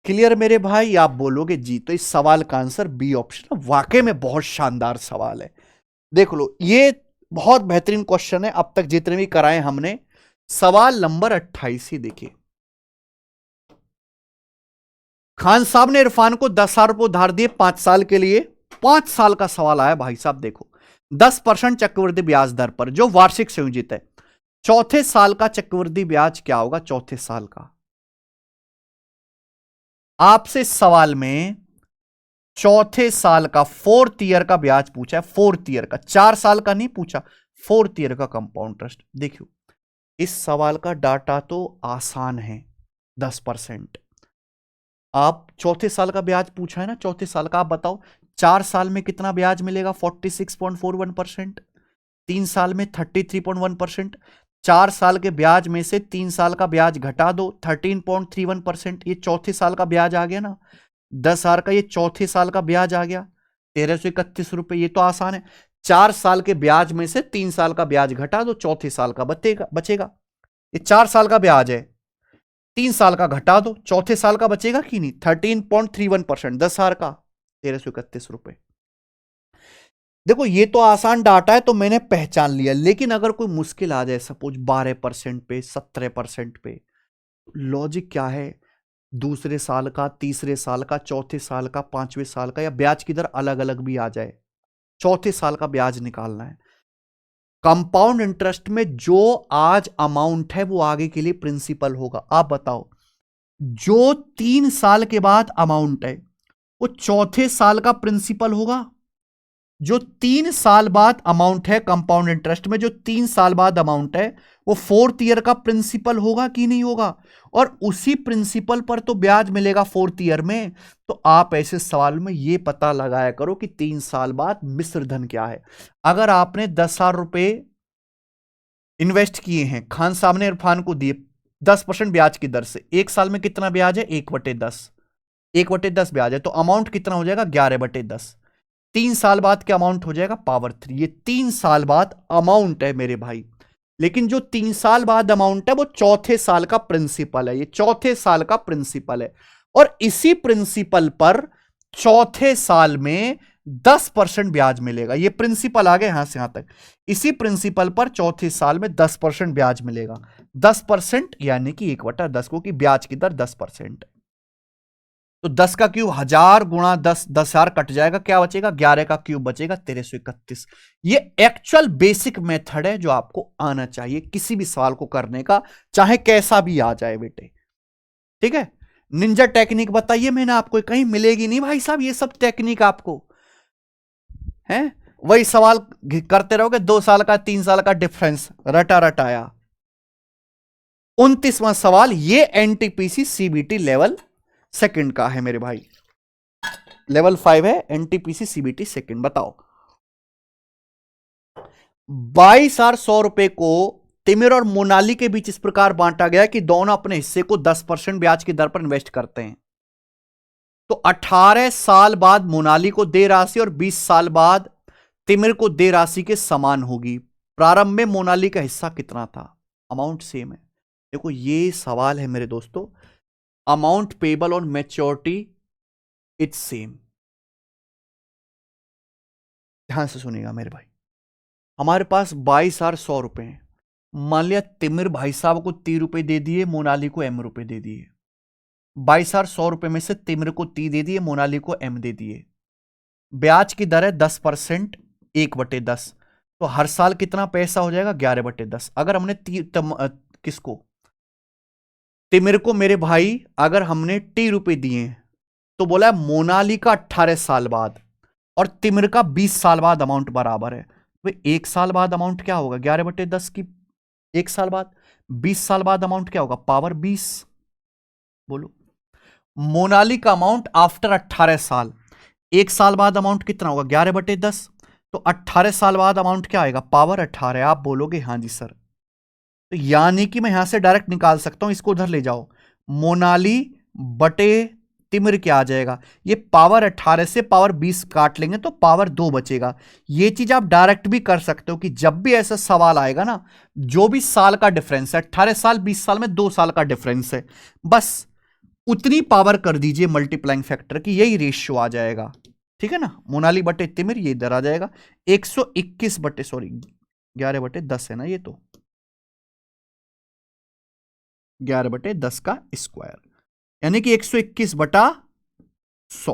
क्लियर मेरे भाई? आप बोलोगे जी, तो इस सवाल का आंसर बी ऑप्शन। वाकई में बहुत शानदार सवाल है, देख लो, ये बहुत बेहतरीन क्वेश्चन है अब तक जितने भी कराए हमने। सवाल नंबर 28 ही देखिए। खान साहब ने इरफान को 10,000 रुपए उधार दिए 5 साल के लिए। 5 साल का सवाल आया भाई साहब, देखो 10% चक्रवृद्धि ब्याज दर पर जो वार्षिक संयोजित है। चौथे साल का चक्रवृद्धि ब्याज क्या होगा? चौथे साल का आपसे इस सवाल में चौथे साल का, 4th ईयर का ब्याज पूछा है। 4th ईयर का, 4 साल का नहीं पूछा, 4th ईयर का कंपाउंड इंटरेस्ट। देखियो, इस सवाल का डाटा तो आसान है, 10%। आप चौथे साल का ब्याज पूछा है ना, चौथे साल का, आप बताओ 4 साल में कितना ब्याज मिलेगा? 46.41%। 3 साल में 33.1%। 4 साल के ब्याज में से 3 साल का ब्याज घटा दो, 13.31%। ये चौथे साल का ब्याज आ गया ना, 10,000 का ये चौथे साल का ब्याज आ गया 1331 रुपए। ये तो आसान है। 4 साल के ब्याज में से 3 साल का ब्याज घटा दो, चौथे साल का बचेगा। ये 4 साल का ब्याज है, 3 साल का घटा दो, चौथे साल का बचेगा कि नहीं? 13.31%, 10,000 का 1331 रुपए। देखो ये तो आसान डाटा है तो मैंने पहचान लिया, लेकिन अगर कोई मुश्किल आ जाए, सपोज 12% पे, 17% पे, लॉजिक क्या है? दूसरे साल का, तीसरे साल का, चौथे साल का, 5वें साल का, या ब्याज की दर अलग अलग भी आ जाए, चौथे साल का ब्याज निकालना है। कंपाउंड इंटरेस्ट में जो आज अमाउंट है वो आगे के लिए प्रिंसिपल होगा। आप बताओ, जो 3 साल के बाद अमाउंट है वो चौथे साल का प्रिंसिपल होगा? जो 3 साल बाद अमाउंट है कंपाउंड इंटरेस्ट में, जो 3 साल बाद अमाउंट है वो 4th ईयर का प्रिंसिपल होगा कि नहीं होगा? और उसी प्रिंसिपल पर तो ब्याज मिलेगा 4th ईयर में। तो आप ऐसे सवाल में ये पता लगाया करो कि 3 साल बाद मिश्र धन क्या है। अगर आपने 10,000 रुपए इन्वेस्ट किए हैं, खान साहब ने इरफान को दिए 10% ब्याज की दर से, एक साल में कितना ब्याज है? 1/10। 1/10 ब्याज है, तो अमाउंट कितना हो जाएगा 11/10। 3 साल बाद क्या अमाउंट हो जाएगा पावर 3। ये 3 साल बाद अमाउंट है मेरे भाई, लेकिन जो 3 साल बाद अमाउंट है वो चौथे साल का प्रिंसिपल है। ये चौथे साल का प्रिंसिपल है, और इसी प्रिंसिपल पर चौथे साल में 10% ब्याज मिलेगा। ये प्रिंसिपल आ गया यहां से यहां तक। इसी प्रिंसिपल पर चौथे साल में 10% ब्याज मिलेगा। 10% यानी कि 1/10, क्योंकि ब्याज की दर 10% है। तो 10 का क्यूब 1000 गुणा 10, 10,000 कट जाएगा, क्या बचेगा 11 का क्यूब बचेगा 1331। ये एक्चुअल बेसिक मेथड है जो आपको आना चाहिए किसी भी सवाल को करने का, चाहे कैसा भी आ जाए बेटे। ठीक है, निंजा टेक्निक बताइए मैंने आपको, कहीं मिलेगी नहीं भाई साहब ये सब टेक्निक आपको है। वही सवाल करते रहोगे, 2 साल का 3 साल का डिफरेंस रटा रटाया। 29वां सवाल, ये एनटीपीसी सीबीटी लेवल सेकंड का है मेरे भाई, लेवल 5 है एनटीपीसी सीबीटी सेकंड। बताओ 22,100 को तिमिर और मोनाली के बीच इस प्रकार बांटा गया कि दोनों अपने हिस्से को 10% ब्याज की दर पर इन्वेस्ट करते हैं। तो 18 साल बाद मोनाली को दे राशि और 20 साल बाद तिमिर को दे राशि के समान होगी। प्रारंभ में मोनाली का हिस्सा कितना था? अमाउंट सेम है। देखो ये सवाल है मेरे दोस्तों, amount payable on maturity it's same. ध्यान से सुनिएगा मेरे भाई, हमारे पास 22,100 रुपए हैं। मान लिया तिमिर भाई साहब को 30 रुपए दे दिए, मोनाली को M रुपए दे दिए। 22,100 रुपए में से तिमिर को 30 दे दिए, मोनाली को M दे दिए। ब्याज की दर है 10%, 1/10। तो हर साल कितना पैसा हो जाएगा 11/10। अगर हमने किसको तिमिर को मेरे भाई अगर हमने T रुपए दिए तो बोला है मोनाली का 18 साल बाद और तिमिर का 20 साल बाद अमाउंट बराबर है। भाई 1 साल बाद अमाउंट क्या होगा 11/10 की, 1 साल बाद। 20 साल बाद अमाउंट क्या होगा पावर 20। बोलो मोनाली का अमाउंट आफ्टर 18 साल, 1 साल बाद अमाउंट कितना होगा 11/10। तो 18 साल बाद अमाउंट क्या आएगा पावर 18। आप बोलोगे हाँ जी सर, तो यानी कि मैं यहां से डायरेक्ट निकाल सकता हूं, इसको उधर ले जाओ, मोनाली बटे तिमिर क्या आ जाएगा, ये पावर 18 से पावर 20 काट लेंगे तो पावर 2 बचेगा। ये चीज आप डायरेक्ट भी कर सकते हो कि जब भी ऐसा सवाल आएगा ना, जो भी साल का डिफरेंस है, 18 साल 20 साल में 2 साल का डिफरेंस है, बस उतनी पावर कर दीजिए मल्टीप्लाइंग फैक्टर की, यही रेशियो आ जाएगा। ठीक है ना, मोनाली बटे तिमिर ये इधर आ जाएगा 121 बटे 11/10 है ना, ये तो 11/10 का स्क्वायर, यानी कि 121/100।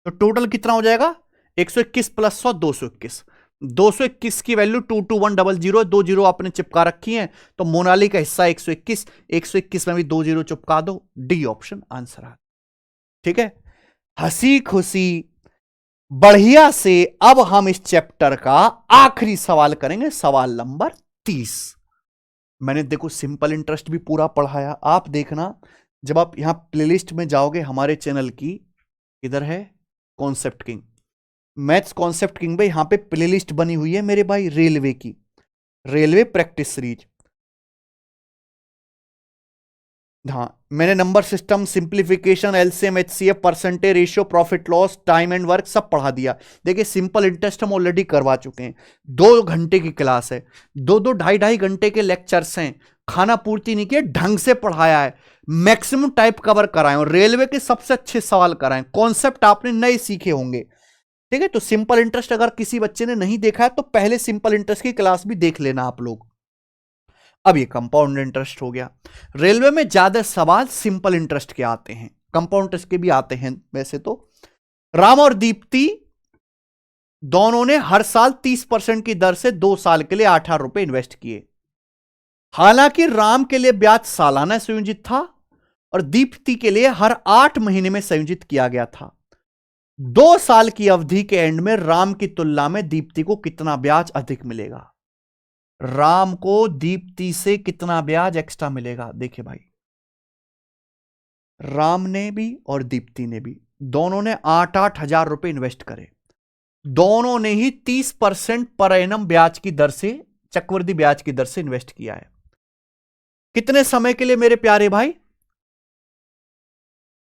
तो टोटल कितना हो जाएगा 121 प्लस 100 221। 221 की वैल्यू 22100, 2 जीरो आपने चिपका रखी है, तो मोनाली का हिस्सा 121, 121 में भी 2 जीरो चिपका दो, डी ऑप्शन आंसर है। ठीक है, हंसी खुशी बढ़िया से अब हम इस चैप्टर का आखिरी सवाल करेंगे, सवाल नंबर 30। मैंने देखो सिंपल इंटरेस्ट भी पूरा पढ़ाया, आप देखना जब आप यहां प्लेलिस्ट में जाओगे हमारे चैनल की, इधर है concept king, maths concept king में, यहां पे प्लेलिस्ट बनी हुई है मेरे भाई रेलवे की, रेलवे प्रैक्टिस सीरीज। हाँ, मैंने number system, simplification, LCM, HCF, percentage ratio, profit loss, time and work सब पढ़ा दिया। देखिए सिंपल इंटरेस्ट हम ऑलरेडी करवा चुके हैं, 2 घंटे की क्लास है, 2-2 ढाई घंटे के लेक्चर्स हैं, खाना पूर्ति नहीं किया, ढंग से पढ़ाया है, मैक्सिमम टाइप कवर कराए और रेलवे के सबसे अच्छे सवाल कराएं, कॉन्सेप्ट आपने नए सीखे होंगे। ठीक है, तो सिंपल इंटरेस्ट अगर किसी बच्चे ने नहीं देखा है तो पहले सिंपल इंटरेस्ट की क्लास भी देख लेना आप लोग। अब ये कंपाउंड इंटरेस्ट हो गया। रेलवे में ज्यादा सवाल सिंपल इंटरेस्ट के आते हैं, कंपाउंड इंटरेस्ट के भी आते हैं वैसे तो। राम और दीप्ति दोनों ने हर साल 30% की दर से 2 साल के लिए 18 रुपए इन्वेस्ट किए। हालांकि राम के लिए ब्याज सालाना संयोजित था और दीप्ति के लिए हर 8 महीने में संयोजित किया गया था। 2 साल की अवधि के एंड में राम की तुलना में दीप्ति को कितना ब्याज अधिक मिलेगा? राम को दीप्ति से कितना ब्याज एक्स्ट्रा मिलेगा? देखिए भाई, राम ने भी और दीप्ति ने भी दोनों ने 8-8 हजार रुपए इन्वेस्ट करे, दोनों ने ही 30% पर एनम ब्याज की दर से, चक्रवृद्धि ब्याज की दर से इन्वेस्ट किया है। कितने समय के लिए मेरे प्यारे भाई?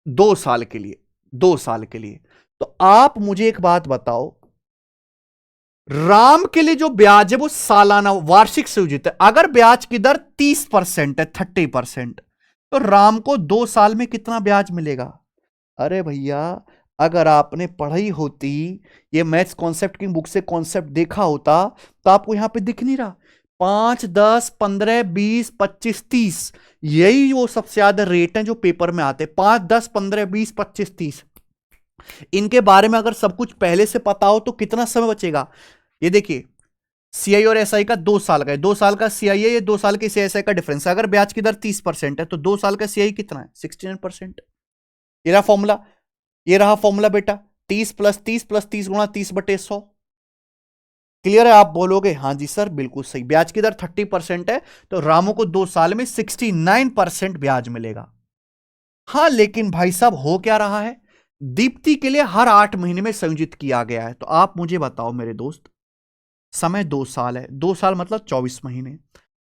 2 साल के लिए, 2 साल के लिए। तो आप मुझे एक बात बताओ, राम के लिए जो ब्याज है वो सालाना वार्षिक संयोजित है। अगर ब्याज की दर 30% है, 30%, तो राम को 2 साल में कितना ब्याज मिलेगा? अरे भैया, अगर आपने पढ़ी होती, ये मैथ्स कॉन्सेप्ट की बुक से कॉन्सेप्ट देखा होता, तो आपको यहां पे दिख नहीं रहा 5, 10, 15, 20, 25, 30, यही वो सबसे ज्यादा रेट है जो पेपर में आते। 5, 10, 15, 20, 25, 30, इनके बारे में अगर सब कुछ पहले से पता हो तो कितना समय बचेगा। ये देखिए, सीआई और एसआई का 2 साल का है, 2 साल का सीआई है, ये 2 साल के सीआई का डिफरेंस है। अगर ब्याज की दर 30% है तो 2 साल का सीआई कितना है? 69%। ये रहा फॉर्मूला, ये रहा फॉर्मूला बेटा, 30 प्लस 30 प्लस 30 गुणा 30/100। क्लियर है? आप बोलोगे हाँ जी सर बिल्कुल सही। ब्याज की दर 30% है तो रामू को 2 साल में 69% ब्याज मिलेगा। हाँ, लेकिन भाई साहब हो क्या रहा है, दीप्ति के लिए हर 8 महीने में संयोजित किया गया है। तो आप मुझे बताओ मेरे दोस्त, समय 2 साल है, 2 साल मतलब 24 महीने।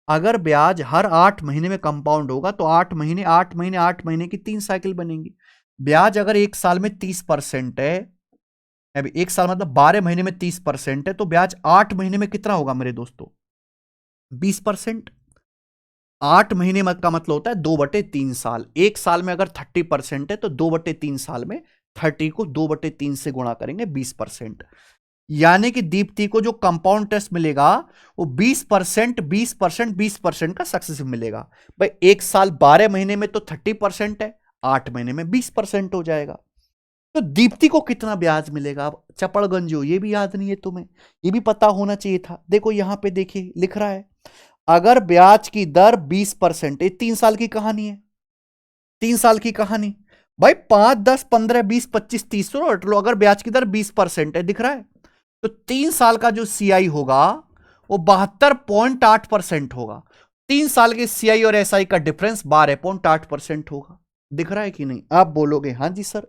अगर ब्याज हर 8 महीने में कंपाउंड होगा तो 8 महीने 8 महीने 8 महीने की 3 साइकिल बनेंगी। ब्याज अगर 1 साल में 30% है, अभी 1 साल मतलब 12 महीने में 30% है, तो ब्याज 8 महीने में कितना होगा मेरे दोस्तों? 20%। 8 महीने का मतलब होता है 2/3 साल। 1 साल में अगर 30% है तो 2/3 साल में 30 को 2/3 से गुणा करेंगे, 20%। यानी कि दीप्ति को जो कंपाउंड टेस्ट मिलेगा वो 20%, 20%, 20% का सक्सेसिव मिलेगा। भाई 1 साल 12 महीने में तो 30% है, 8 महीने में 20% हो जाएगा। तो दीप्ति को कितना ब्याज मिलेगा? अब चपड़गंज हो, ये भी याद नहीं है तुम्हें, ये भी पता होना चाहिए था। देखो यहां पे देखिए लिख रहा है, अगर ब्याज की दर 20%, 3 साल की कहानी है, 3 साल की कहानी। भाई 5, 10, 15, 20, 25, 30 तो रट लो। अगर ब्याज की दर 20% है, दिख रहा है, तो 3 साल का जो सीआई होगा वो 72.8% होगा। 3 साल के सीआई और एसआई का डिफरेंस 12.8% होगा। दिख रहा है कि नहीं? आप बोलोगे हाँ जी सर,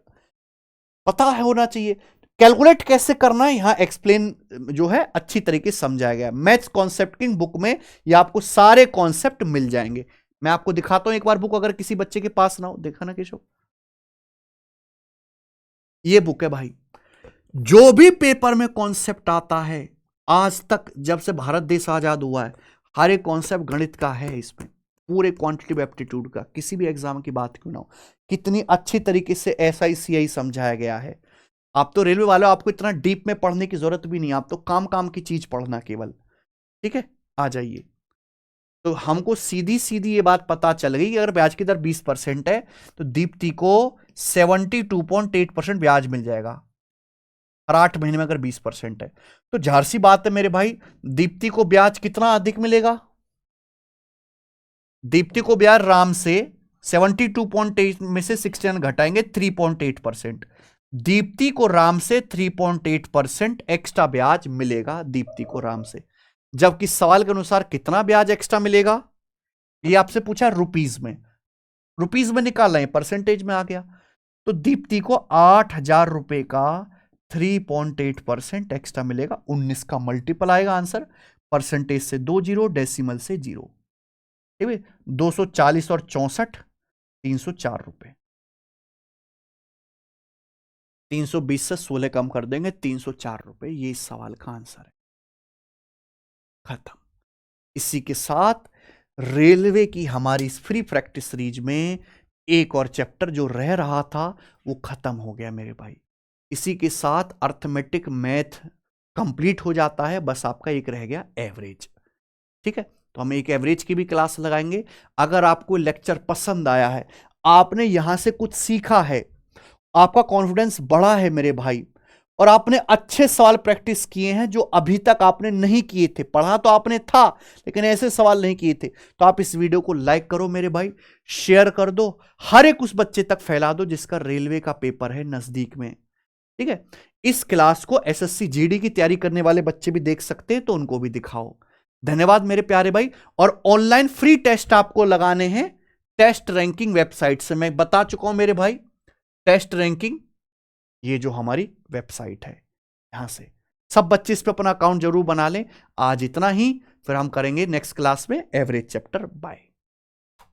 पता है होना चाहिए। कैलकुलेट कैसे करना है यहां एक्सप्लेन जो है अच्छी तरीके से समझाया गया। मैथ्स कॉन्सेप्ट की बुक में ये आपको सारे कॉन्सेप्ट मिल जाएंगे। मैं आपको दिखाता हूं एक बार बुक, अगर किसी बच्चे के पास ना हो। देखा ना केशव, ये बुक है भाई। जो भी पेपर में कॉन्सेप्ट आता है आज तक, जब से भारत देश आजाद हुआ है, हर एक कॉन्सेप्ट गणित का है इसमें, पूरे क्वांटिटेटिव एप्टीट्यूड का, किसी भी एग्जाम की बात क्यों ना हो। कितनी अच्छी तरीके से एसआईसीआई समझाया गया है। आप तो रेलवे वाले, आपको इतना डीप में पढ़ने की जरूरत भी नहीं, आप तो काम काम की चीज पढ़ना केवल। ठीक है, आ जाइए। तो हमको सीधी सीधी ये बात पता चल गई कि अगर ब्याज की दर 20% है तो दीप्ति को 72.8% ब्याज मिल जाएगा हर 8 महीने में, अगर 20% है। तो जाहिर सी बात है मेरे भाई, दीप्ति को ब्याज कितना अधिक मिलेगा? दीप्ति को ब्याज राम से 72.8 में से 69 घटाएंगे, 3.8%। दीप्ति को राम से 3.8% एक्स्ट्रा ब्याज मिलेगा दीप्ति को राम से। जबकि सवाल के अनुसार कितना ब्याज एक्स्ट्रा मिलेगा, ये आपसे पूछा रुपीज में, रुपीज में निकाल रहे हैं, परसेंटेज में आ गया। तो दीप्ति को 8,000 रुपए का 3.8% एक्स्ट्रा मिलेगा। 19 का मल्टीपल आएगा आंसर, परसेंटेज से 2 जीरो, डेसिमल से 0। 240 और 64, 304 रुपए। 320 से 16 कम कर देंगे, 304 रुपए। ये इस सवाल का आंसर है। खत्म। इसी के साथ रेलवे की हमारी फ्री प्रैक्टिस सीरीज में एक और चैप्टर जो रह रहा था वो खत्म हो गया मेरे भाई। इसी के साथ अर्थमेटिक मैथ कंप्लीट हो जाता है। बस आपका एक रह गया एवरेज। ठीक है, तो हम एक एवरेज की भी क्लास लगाएंगे। अगर आपको लेक्चर पसंद आया है, आपने यहां से कुछ सीखा है, आपका कॉन्फिडेंस बढ़ा है मेरे भाई, और आपने अच्छे सवाल प्रैक्टिस किए हैं जो अभी तक आपने नहीं किए थे, पढ़ा तो आपने था लेकिन ऐसे सवाल नहीं किए थे, तो आप इस वीडियो को लाइक करो मेरे भाई, शेयर कर दो, हर एक उस बच्चे तक फैला दो जिसका रेलवे का पेपर है नजदीक में। ठीक है, इस क्लास को एसएससी जीडी की तैयारी करने वाले बच्चे भी देख सकते हैं, तो उनको भी दिखाओ। धन्यवाद मेरे प्यारे भाई। और ऑनलाइन फ्री टेस्ट आपको लगाने हैं टेस्ट रैंकिंग वेबसाइट से, मैं बता चुका हूं मेरे भाई। टेस्ट रैंकिंग, ये जो हमारी वेबसाइट है, यहां से सब बच्चे इस पे अपना अकाउंट जरूर बना लें। आज इतना ही, फिर हम करेंगे नेक्स्ट क्लास में एवरेज चैप्टर। बाय।